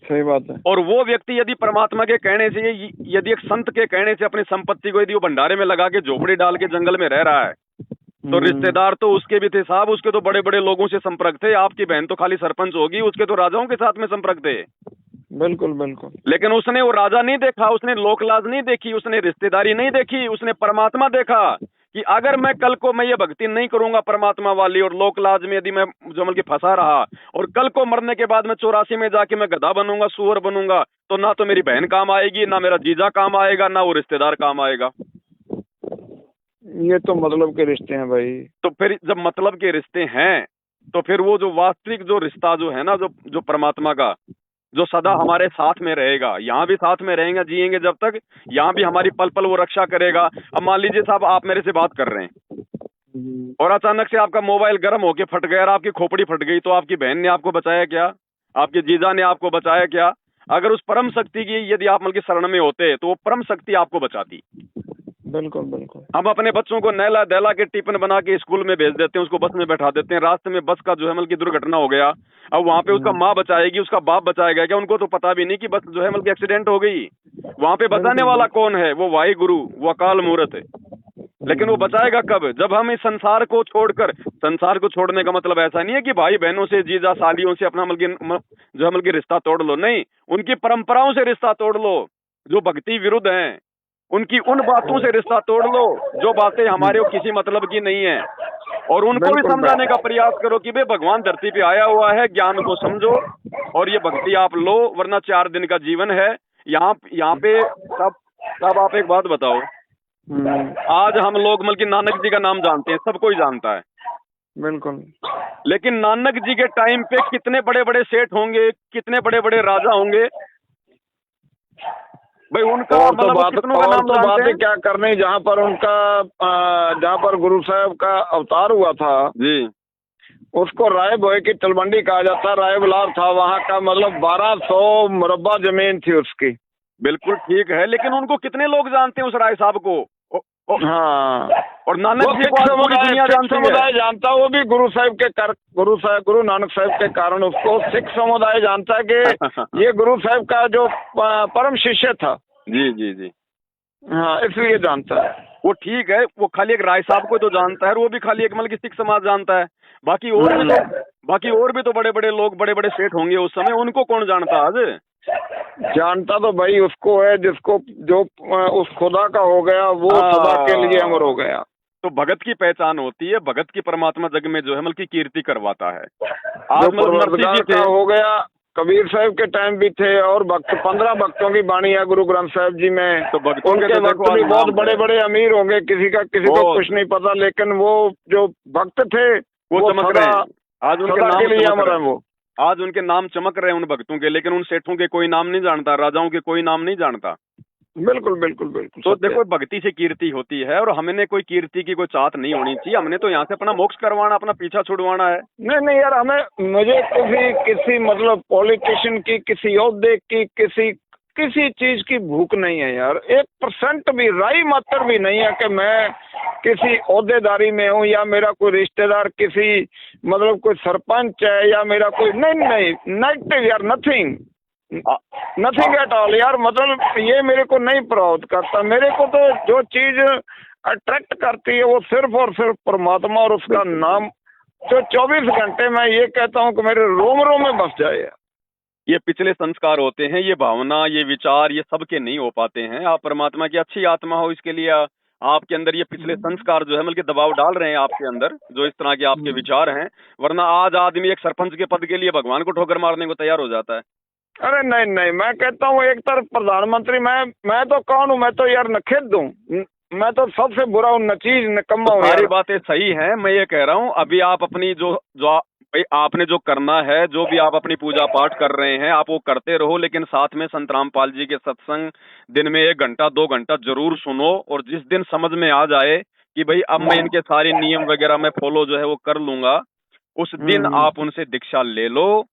सही बात है। और वो व्यक्ति यदि परमात्मा के कहने से, यदि एक संत के कहने से अपनी संपत्ति को यदि वो भंडारे में लगा के झोपड़ी डाल के जंगल में रह रहा है, तो रिश्तेदार तो उसके भी थे साहब। उसके तो बड़े बड़े लोगों से संपर्क थे। आपकी बहन तो खाली सरपंच होगी, उसके तो राजाओं के साथ में संपर्क थे। बिल्कुल बिल्कुल। लेकिन उसने वो राजा नहीं देखा, उसने लोकलाज नहीं देखी, उसने रिश्तेदारी नहीं देखी, उसने परमात्मा देखा कि अगर मैं कल को मैं ये भक्ति नहीं करूंगा परमात्मा वाली, और लोकलाज में यदि मैं जो कि फंसा रहा, और कल को मरने के बाद मैं 84 में जाके मैं गधा बनूंगा, सुअर बनूंगा, तो ना तो मेरी बहन काम आएगी, ना मेरा जीजा काम आएगा, ना वो रिश्तेदार काम आएगा। ये तो मतलब के रिश्ते हैं भाई। तो फिर जब मतलब के रिश्ते हैं, तो फिर वो जो वास्तविक जो रिश्ता जो है ना, जो परमात्मा का, जो सदा हमारे साथ में रहेगा, यहाँ भी साथ में रहेगा, जिएंगे जब तक, यहाँ भी हमारी पल पल वो रक्षा करेगा। अब मान लीजिए साहब, आप मेरे से बात कर रहे हैं और अचानक से आपका मोबाइल गर्म होके फट गया और आपकी खोपड़ी फट गई, तो आपकी बहन ने आपको बचाया क्या? आपके जीजा ने आपको बचाया क्या? अगर उस परम शक्ति की यदि आप शरण में होते तो वो परम शक्ति आपको बचाती। बिल्कुल बिल्कुल। हम अपने बच्चों को नहला दहला के टिफिन बना के स्कूल में भेज देते हैं, उसको बस में बैठा देते हैं, रास्ते में बस का जो है दुर्घटना हो गया, अब वहाँ पे उसका माँ बचाएगी, उसका बाप बचाएगा क्या? उनको तो पता भी नहीं कि बस जो है एक्सीडेंट हो गई। वहाँ पे बचाने वाला कौन है? वो वाहि गुरु, वो अकाल मूर्त है। लेकिन वो बचाएगा कब? जब हम इस संसार को छोड़कर, संसार को छोड़ने का मतलब ऐसा नहीं है कि भाई बहनों से, जीजा सालियों से अपना जो है रिश्ता तोड़ लो, नहीं, उनकी परंपराओं से रिश्ता तोड़ लो जो भक्ति विरुद्ध हैं, उनकी उन बातों से रिश्ता तोड़ लो जो बातें हमारे किसी मतलब की नहीं है, और उनको भी समझाने का प्रयास करो कि भाई भगवान धरती पे आया हुआ है, ज्ञान को समझो और ये भक्ति आप लो, वरना 4 दिन का जीवन है यहाँ पे। तब आप एक बात बताओ, आज हम लोग नानक जी का नाम जानते हैं, सब कोई जानता है, बिल्कुल, लेकिन नानक जी के टाइम पे कितने बड़े बड़े सेठ होंगे, कितने बड़े बड़े राजा होंगे भाई, उनका बातें क्या करने, जहाँ पर गुरु साहब का अवतार हुआ था जी, उसको राय भोए की तलवंडी कहा जाता, राय बिलार था, वहाँ का 1200 मुरब्बा जमीन थी उसकी। बिल्कुल ठीक है, लेकिन उनको कितने लोग जानते हैं उस राय साहब को? हाँ, और नानक जी को पूरी दुनिया समुदाय जानता, वो भी गुरु नानक साहब के कारण उसको सिख समुदाय जानता है कि ये गुरु साहब का जो परम शिष्य था। जी जी जी, हाँ, इसलिए जानता है वो। ठीक है, वो खाली एक राय साहब को तो जानता है, वो भी खाली एक सिख समाज जानता है। बाकी और भी तो बड़े बड़े लोग, बड़े बड़े सेठ होंगे उस समय, उनको कौन जानता? आज जानता तो भाई उसको है जिसको, जो उस खुदा का हो गया, वो सदा के लिए अमर हो गया। तो भगत की पहचान होती है, भगत की परमात्मा जग में जो है मतलब की कीर्ति करवाता है। आज जो मतलब नरसिंह जी थे, हो गया, कबीर साहब के टाइम भी थे, और भक्त 15 भक्तों की बाणी है गुरु ग्रंथ साहब जी में। तो भक्तों के उनके तो भक्त देखो भी आज बहुत नाम बड़े है। बड़े अमीर होंगे, किसी को कुछ नहीं पता, लेकिन वो जो भक्त थे वो चमक रहे हैं। आज उनके नाम के लिए चमक अमर रहे है हैं। वो। आज उनके नाम चमक रहे हैं उन भक्तों के, लेकिन उन सेठों के कोई नाम नहीं जानता, राजाओं के कोई नाम नहीं जानता। बिल्कुल बिल्कुल बिल्कुल। तो देखो भक्ति से कीर्ति होती है, और हमने कोई कीर्ति की कोई चाहत नहीं होनी चाहिए। हमने तो यहाँ से अपना मोक्ष करवाना, अपना पीछा छुड़वाना है। नहीं नहीं यार, मुझे किसी मतलब पॉलिटिशियन की, किसी ओहदे की, किसी चीज की भूख नहीं है यार। 1% भी, राई मात्र भी नहीं है कि मैं किसी ओहदेदारी में हूँ, या मेरा कोई रिश्तेदार किसी मतलब कोई सरपंच है, या मेरा कोई नहीं नेगेटिव यार, नथिंग एट ऑल यार। मतलब ये मेरे को नहीं प्रभावित करता। मेरे को तो जो चीज अट्रैक्ट करती है वो सिर्फ और सिर्फ परमात्मा और उसका नाम, जो 24 घंटे मैं ये कहता हूँ कि मेरे रोम रोम में बस जाए। ये पिछले संस्कार होते हैं, ये भावना, ये विचार, ये सबके नहीं हो पाते हैं। आप परमात्मा की अच्छी आत्मा हो, इसके लिए आपके अंदर ये पिछले संस्कार जो है मतलब दबाव डाल रहे हैं आपके अंदर, जो इस तरह के आपके विचार हैं। वरना आज आदमी एक सरपंच के पद के लिए भगवान को ठोकर मारने को तैयार हो जाता है। अरे नहीं, मैं कहता हूँ एक तरफ प्रधानमंत्री, मैं तो कौन हूँ, मैं तो यार नखेद दूं, मैं तो सबसे बुरा हूँ, नचीज निकम्मा हूँ। सारी बातें सही हैं, मैं ये कह रहा हूँ अभी आप अपनी जो भाई आपने जो करना है, जो भी आप अपनी पूजा पाठ कर रहे हैं आप वो करते रहो, लेकिन साथ में संत रामपाल जी के सत्संग दिन में 1 घंटा 2 घंटा जरूर सुनो। और जिस दिन समझ में आ जाए कि भाई अब मैं इनके सारे नियम वगैरह मैं फॉलो जो है वो कर लूंगा, उस दिन आप उनसे दीक्षा ले लो।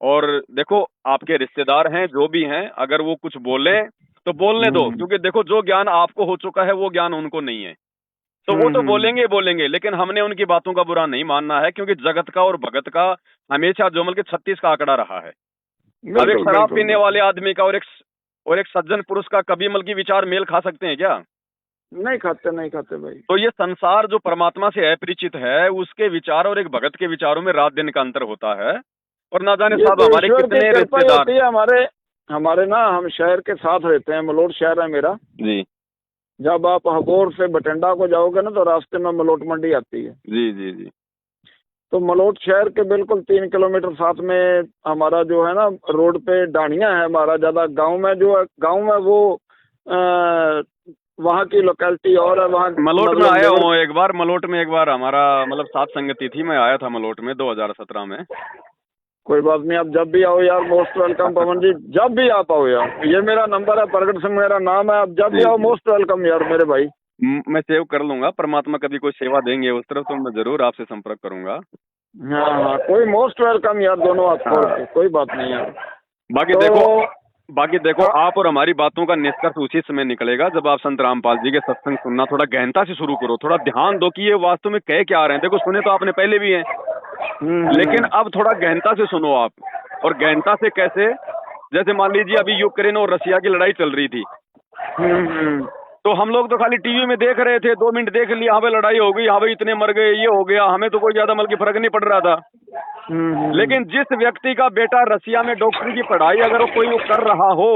और देखो आपके रिश्तेदार हैं, जो भी हैं, अगर वो कुछ बोले तो बोलने दो, क्योंकि देखो जो ज्ञान आपको हो चुका है वो ज्ञान उनको नहीं है। तो वो तो बोलेंगे, लेकिन हमने उनकी बातों का बुरा नहीं मानना है, क्योंकि जगत का और भगत का हमेशा जो मतलब 36 का आंकड़ा रहा है। अब एक शराब पीने वाले आदमी का और एक सज्जन पुरुष का कभी मतलब की विचार मेल खा सकते हैं क्या? नहीं खाते भाई। तो ये संसार जो परमात्मा से अपरिचित है, उसके विचार और एक भगत के विचारों में रात दिन का अंतर होता है। और ना जाने साहब हमारे कितने रिश्तेदार, हमारे ना, हम शहर के साथ रहते हैं, मलोट शहर है मेरा जी। जब आप हबोर से बठिंडा को जाओगे ना, तो रास्ते में मलोट मंडी आती है। जी। तो मलोट शहर के बिल्कुल 3 किलोमीटर साथ में हमारा जो है ना, रोड पे डाणिया है हमारा। ज्यादा गांव में वो वहाँ की लोकेलिटी और है। वहाँ मलोट में आया हूँ एक बार। मलोट में एक बार हमारा मतलब साथ संगति थी, मैं आया था मलोट में 2017 में। कोई बात नहीं, आप जब भी आओ यार, मोस्ट वेलकम पवन जी, जब भी आप आओ यार। ये मेरा नंबर है, प्रगट सिंह मेरा नाम है, आप जब भी आओ मोस्ट वेलकम यार मेरे भाई। मैं सेव कर लूंगा। परमात्मा कभी कोई सेवा देंगे उस तरफ तो मैं जरूर आपसे संपर्क करूंगा। हाँ, कोई मोस्ट वेलकम यार, दोनों आपको। कोई बात नहीं यार। बाकी देखो आप और हमारी बातों का निष्कर्ष उसी समय निकलेगा जब आप संत रामपाल जी के सत्संग सुनना थोड़ा गहनता से शुरू करो। थोड़ा ध्यान दो कि ये वास्तव में कह क्या रहे हैं। देखो सुने तो आपने पहले भी हैं, लेकिन अब थोड़ा गहनता से सुनो आप। और गहनता से कैसे? जैसे मान लीजिए अभी यूक्रेन और रसिया की लड़ाई चल रही थी, तो हम लोग तो खाली टीवी में देख रहे थे, 2 मिनट देख लिया, हाँ भाई लड़ाई हो गई, हाँ भाई इतने मर गए, ये हो गया, हमें तो कोई ज्यादा मतलब फर्क नहीं पड़ रहा था। लेकिन जिस व्यक्ति का बेटा रसिया में डॉक्टरी की पढ़ाई अगर वो कोई कर रहा हो,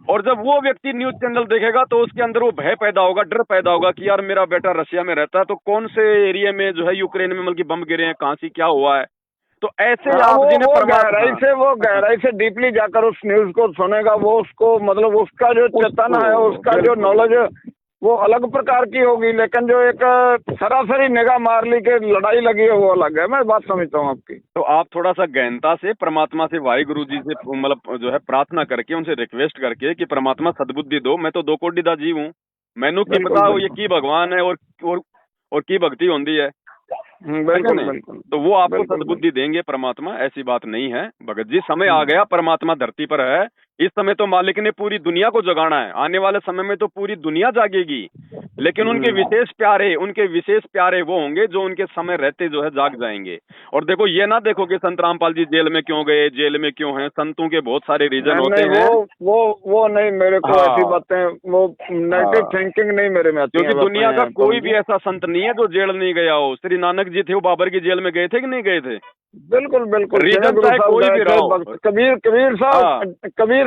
और जब वो व्यक्ति न्यूज चैनल देखेगा तो उसके अंदर वो भय पैदा होगा, डर पैदा होगा कि यार मेरा बेटा रसिया में रहता है, तो कौन से एरिया में जो है यूक्रेन में मतलब बम गिरे हैं, कहाँ से क्या हुआ है। तो ऐसे आप जिन्हें वो गहराई से डीपली जाकर उस न्यूज को सुनेगा, वो उसको मतलब उसका जो चेतन है, उसका जो नॉलेज वो अलग प्रकार की होगी। लेकिन जो एक सरासरी निगाह मार ली के लड़ाई लगी है, वो अलग है। मैं बात समझता हूँ आपकी। तो आप थोड़ा सा गहनता से परमात्मा से, वाहिगुरु जी से मतलब जो है प्रार्थना करके, उनसे रिक्वेस्ट करके कि परमात्मा सद्बुद्धि दो। मैं तो 2 कोटि दा जीव हूँ, मैनू की पता हो ये की भगवान है और की भक्ति होती है। बिल्कुल। तो वो आपको सद्बुद्धि देंगे परमात्मा, ऐसी बात नहीं है। भगत जी समय आ गया, परमात्मा धरती पर है। इस समय तो मालिक ने पूरी दुनिया को जगाना है, आने वाले समय में तो पूरी दुनिया जागेगी। लेकिन उनके विशेष प्यारे वो होंगे जो उनके समय रहते जो है जाग जाएंगे। और देखो ये ना देखो कि संत रामपाल जी जेल में क्यों गए, जेल में क्यों हैं। संतों के बहुत सारे रीजन होते हैं। वो नहीं, मेरे को ऐसी बातें, वो नेगेटिव थिंकिंग नहीं मेरे में आती है। क्योंकि दुनिया का कोई भी ऐसा संत नहीं है जो जेल नहीं गया हो। श्री नानक जी थे, वो बाबर की जेल में गए थे कि नहीं गए थे? बिल्कुल। रीजन चाहे कोई भी रहो। कबीर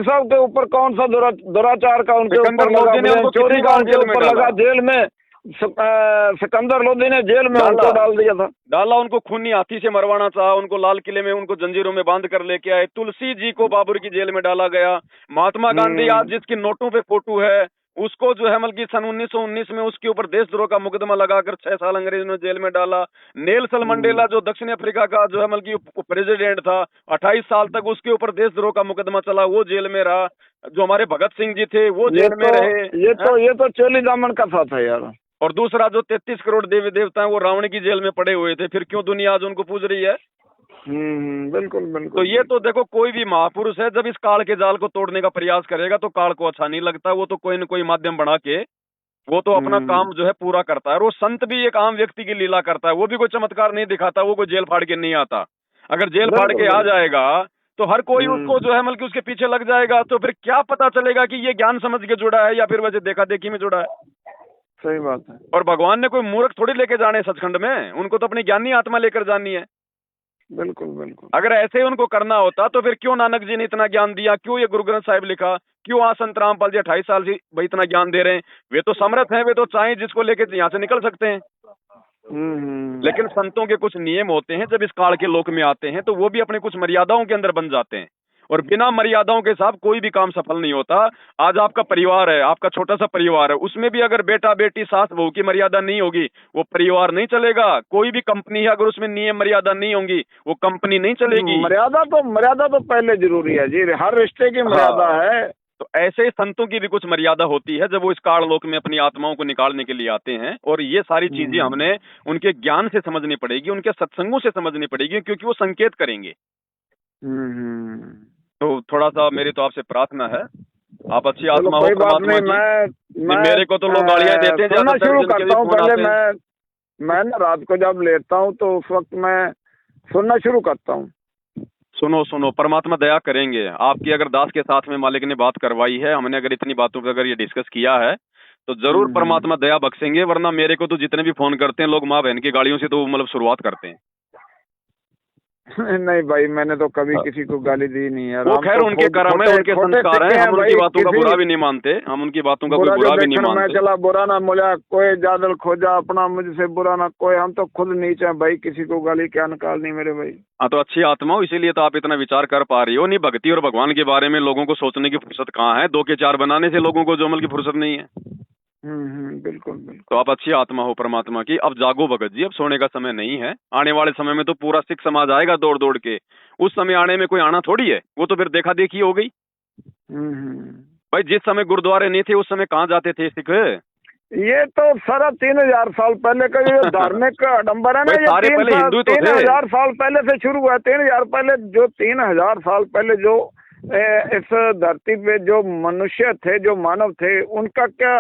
साहब के ऊपर कौन सा दुराचार का उनके ऊपर लगा, चोरी का उनके ऊपर लगा जेल में, सिकंदर लोधी ने जेल में उनको डाल दिया था। डाला, उनको खूनी हाथी से मरवाना चाहा, उनको लाल किले में उनको जंजीरों में बांध कर लेके आए। तुलसी जी को बाबर की जेल में डाला गया। महात्मा गांधी आज जिसकी नोटों पे फोटो है, उसको जो है बल्कि सन 1919 में उसके ऊपर देशद्रोह का मुकदमा लगाकर 6 साल अंग्रेजों ने जेल में डाला। नेल्सन मंडेला जो दक्षिण अफ्रीका का जो है बल्कि प्रेसिडेंट था, 28 साल तक उसके ऊपर देशद्रोह का मुकदमा चला, वो जेल में रहा। जो हमारे भगत सिंह जी थे वो जेल में रहे। ये तो चोली दामन का था यार। और दूसरा जो 33 करोड़ देवी देवता हैं वो रावण की जेल में पड़े हुए थे। फिर क्यों दुनिया आज उनको पूज रही है? बिल्कुल बिल्कुल। तो ये तो देखो, कोई भी महापुरुष है जब इस काल के जाल को तोड़ने का प्रयास करेगा तो काल को अच्छा नहीं लगता। वो तो कोई न कोई माध्यम बना के वो तो अपना काम जो है पूरा करता है। और वो संत भी एक आम व्यक्ति की लीला करता है, वो भी कोई चमत्कार नहीं दिखाता, वो कोई जेल फाड़ के नहीं आता। अगर जेल फाड़ के आ जाएगा तो हर कोई उसको जो है बल्कि उसके पीछे लग जाएगा। तो फिर क्या पता चलेगा कि ये ज्ञान समझ के जुड़ा है या फिर वैसे देखा देखी में जुड़ा है। सही बात है। और भगवान ने कोई मूर्ख थोड़ी लेके जाने सचखंड में, उनको तो अपनी ज्ञानी आत्मा लेकर जानी है। बिल्कुल बिल्कुल। अगर ऐसे ही उनको करना होता तो फिर क्यों नानक जी ने इतना ज्ञान दिया, क्यों ये गुरु ग्रंथ साहिब लिखा, क्यों आज संत रामपाल जी 28 साल से भाई इतना ज्ञान दे रहे हैं। वे तो समर्थ हैं, वे तो चाहे जिसको लेके यहाँ से निकल सकते हैं। लेकिन संतों के कुछ नियम होते हैं, जब इस काल के लोक में आते हैं तो वो भी अपने कुछ मर्यादाओं के अंदर बन जाते हैं। और बिना मर्यादाओं के साथ कोई भी काम सफल नहीं होता। आज आपका परिवार है, आपका छोटा सा परिवार है, उसमें भी अगर बेटा बेटी सास बहू की मर्यादा नहीं होगी वो परिवार नहीं चलेगा। कोई भी कंपनी है अगर उसमें नियम मर्यादा नहीं होंगी वो कंपनी नहीं चलेगी। मर्यादा तो पहले जरूरी है जी, हर रिश्ते की मर्यादा है। तो ऐसे संतों की भी कुछ मर्यादा होती है जब वो इस काल लोक में अपनी आत्माओं को निकालने के लिए आते हैं। और ये सारी चीजें हमने उनके ज्ञान से समझनी पड़ेगी, उनके सत्संगों से समझनी पड़ेगी, क्योंकि वो संकेत करेंगे। तो थोड़ा सा मेरी तो आपसे प्रार्थना है, आप अच्छी आत्मा हो परमात्मा की। मेरे को तो लोग गालियां देते हैं, सुनना शुरू करता हूँ। पहले मैं ना रात को जब लेटता हूँ तो उस वक्त मैं सुनना शुरू करता हूँ। सुनो, परमात्मा दया करेंगे आपकी। अगर दास के साथ में मालिक ने बात करवाई है, हमने अगर इतनी बातों पर अगर ये डिस्कस किया है तो जरूर परमात्मा दया बख्शेंगे। वरना मेरे को तो जितने भी फोन करते हैं लोग माँ बहन की गालियों से तो मतलब शुरुआत करते हैं। नहीं भाई, मैंने तो कभी किसी को गाली दी नहीं है। वो खैर उनके कर्म है, उनके संस्कार हैं, हम उनकी बातों का बुरा भी नहीं मानते, हम उनकी बातों का कोई बुरा भी नहीं मानते। मैं चला बुरा ना मुझा कोई, जादल खोजा अपना मुझसे बुरा ना कोई। हम तो खुद नीचे हैं भाई, किसी को गाली क्या निकालनी मेरे भाई। हाँ, तो अच्छी आत्मा हो, इसीलिए तो आप इतना विचार कर पा रही हो। नहीं, भक्ति और भगवान के बारे में लोगों को सोचने की फुर्सत कहाँ है? 2 के 4 बनाने से लोगों को जो अमल की फुर्सत नहीं है। बिल्कुल। तो आप अच्छी आत्मा हो परमात्मा की। अब जागो भगत जी, अब सोने का समय नहीं है। आने वाले समय में तो पूरा सिख समाज आएगा दौड़ दौड़ के। उस समय आने में कोई आना थोड़ी है, वो तो फिर देखा देखी हो गई। भाई जिस समय गुरुद्वारे नहीं थे उस समय कहाँ जाते थे सिख? ये तो सारा 3000 साल पहले का जो धार्मिक आडम्बर है ना, ये सारे पहले हिंदू तो 3000 साल पहले से शुरू हुआ। 3000 पहले जो 3000 साल पहले जो इस धरती पे जो मनुष्य थे, जो मानव थे, उनका क्या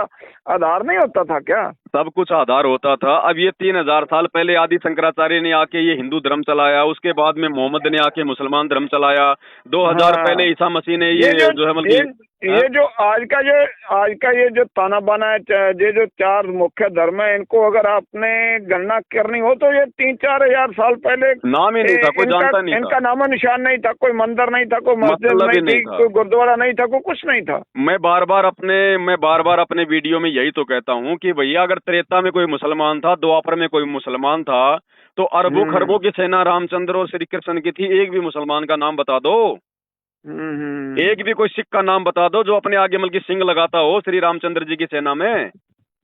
आधार नहीं होता था क्या? सब कुछ आधार होता था। अब ये 3000 साल पहले आदि शंकराचार्य ने आके ये हिंदू धर्म चलाया, उसके बाद में मोहम्मद ने आके मुसलमान धर्म चलाया, 2000 पहले ईसा मसीह ने ये जो है मतलब ये जो आज का ये जो ताना बाना है, ये जो 4 मुख्य धर्म है, इनको अगर आपने गणना करनी हो तो ये 3-4 हजार साल पहले नाम ही नहीं था, कोई जानता नहीं था। इनका नामो निशान नहीं था, कोई मंदिर नहीं था, कोई मस्जिद नहीं थी, कोई गुरुद्वारा नहीं था, कोई कुछ नहीं था। मैं बार बार अपने वीडियो में यही तो कहता हूँ कि भैया अगर त्रेता में कोई मुसलमान था, द्वापर में कोई मुसलमान था, तो अरबों खरबों की सेना रामचंद्र और श्री कृष्ण की थी। एक भी मुसलमान का नाम बता दो, एक भी कोई सिख का नाम बता दो जो अपने आगे मतलब सिंह लगाता हो श्री रामचंद्र जी की सेना में।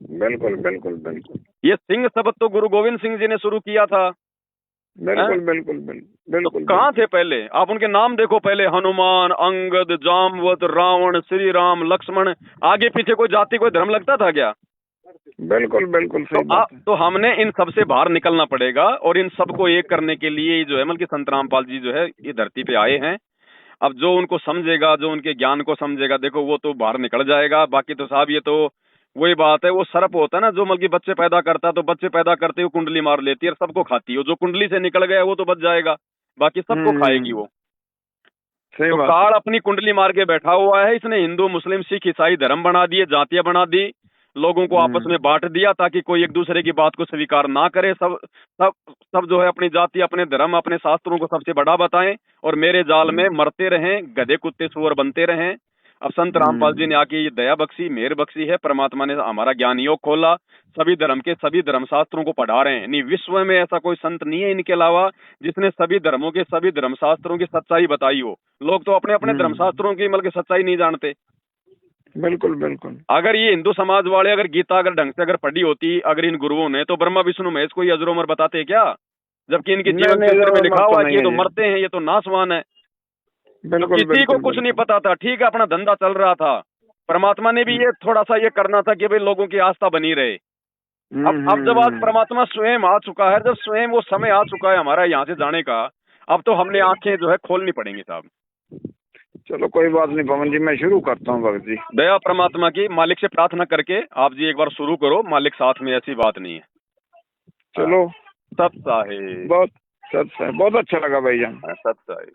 बिल्कुल। ये सिंह शब्द तो गुरु गोविंद सिंह जी ने शुरू किया था। बिल्कुल। तो कहाँ थे पहले? आप उनके नाम देखो पहले, हनुमान, अंगद, जामवत, रावण, श्री राम, लक्ष्मण। आगे पीछे कोई जाति कोई धर्म लगता था क्या? बिल्कुल सही बात है। तो हमने इन सब से बाहर निकलना पड़ेगा और इन सबको एक करने के लिए जो है मतलब संत रामपाल जी जो है ये धरती पे आए हैं। अब जो उनको समझेगा, जो उनके ज्ञान को समझेगा, देखो वो तो बाहर निकल जाएगा। बाकी तो साहब ये तो वही बात है, वो सर्प होता है ना जो मतलब बच्चे पैदा करता है, तो बच्चे पैदा करते हुए कुंडली मार लेती है और सबको खाती है। जो कुंडली से निकल गया वो तो बच जाएगा, बाकी सबको खाएगी वो। तो काल अपनी कुंडली मार के बैठा हुआ है। इसने हिंदू, मुस्लिम, सिख, ईसाई धर्म बना दिए, जातियां बना दी, लोगों को आपस में बांट दिया ताकि कोई एक दूसरे की बात को स्वीकार ना करे। सब जो है अपनी जाति, अपने धर्म, अपने शास्त्रों को सबसे बड़ा बताएं और मेरे जाल में मरते रहें, गधे कुत्ते सुअर बनते रहें। अब संत रामपाल जी ने आके ये दया बख्शी, मेहर बख्शी है, परमात्मा ने हमारा ज्ञान योग खोला, सभी धर्म के सभी धर्मशास्त्रों को पढ़ा रहे हैं। नहीं, विश्व में ऐसा कोई संत नहीं है इनके अलावा जिसने सभी धर्मों के सभी धर्मशास्त्रों की सच्चाई बताई हो। लोग तो अपने अपने धर्मशास्त्रों की मतलब सच्चाई नहीं जानते। बिल्कुल बिल्कुल। अगर ये हिंदू समाज वाले अगर गीता अगर ढंग से अगर पढ़ी होती अगर इन गुरुओं ने, तो ब्रह्मा विष्णु महेश को ये अजर अमर बताते क्या? जबकि इनके जीवन चरित्र में लिखा हुआ है कि ये तो मरते हैं, ये तो नाशवान है। बिल्कुल, किसी को कुछ नहीं पता था, ठीक है, अपना धंधा चल रहा था। परमात्मा ने भी ये थोड़ा सा ये करना था कि भाई लोगों की आस्था बनी रहे। अब जब आज परमात्मा स्वयं आ चुका है, जब स्वयं वो समय आ चुका है हमारा यहाँ से जाने का, अब तो हमने आंखें जो है खोलनी पड़ेंगी साहब। चलो कोई बात नहीं पवन जी, मैं शुरू करता हूँ भगत जी। दया परमात्मा की, मालिक से प्रार्थना करके आप जी एक बार शुरू करो, मालिक साथ में, ऐसी बात नहीं है। चलो सत साहिब, बहुत अच्छा लगा भाईजान। सत साहिब।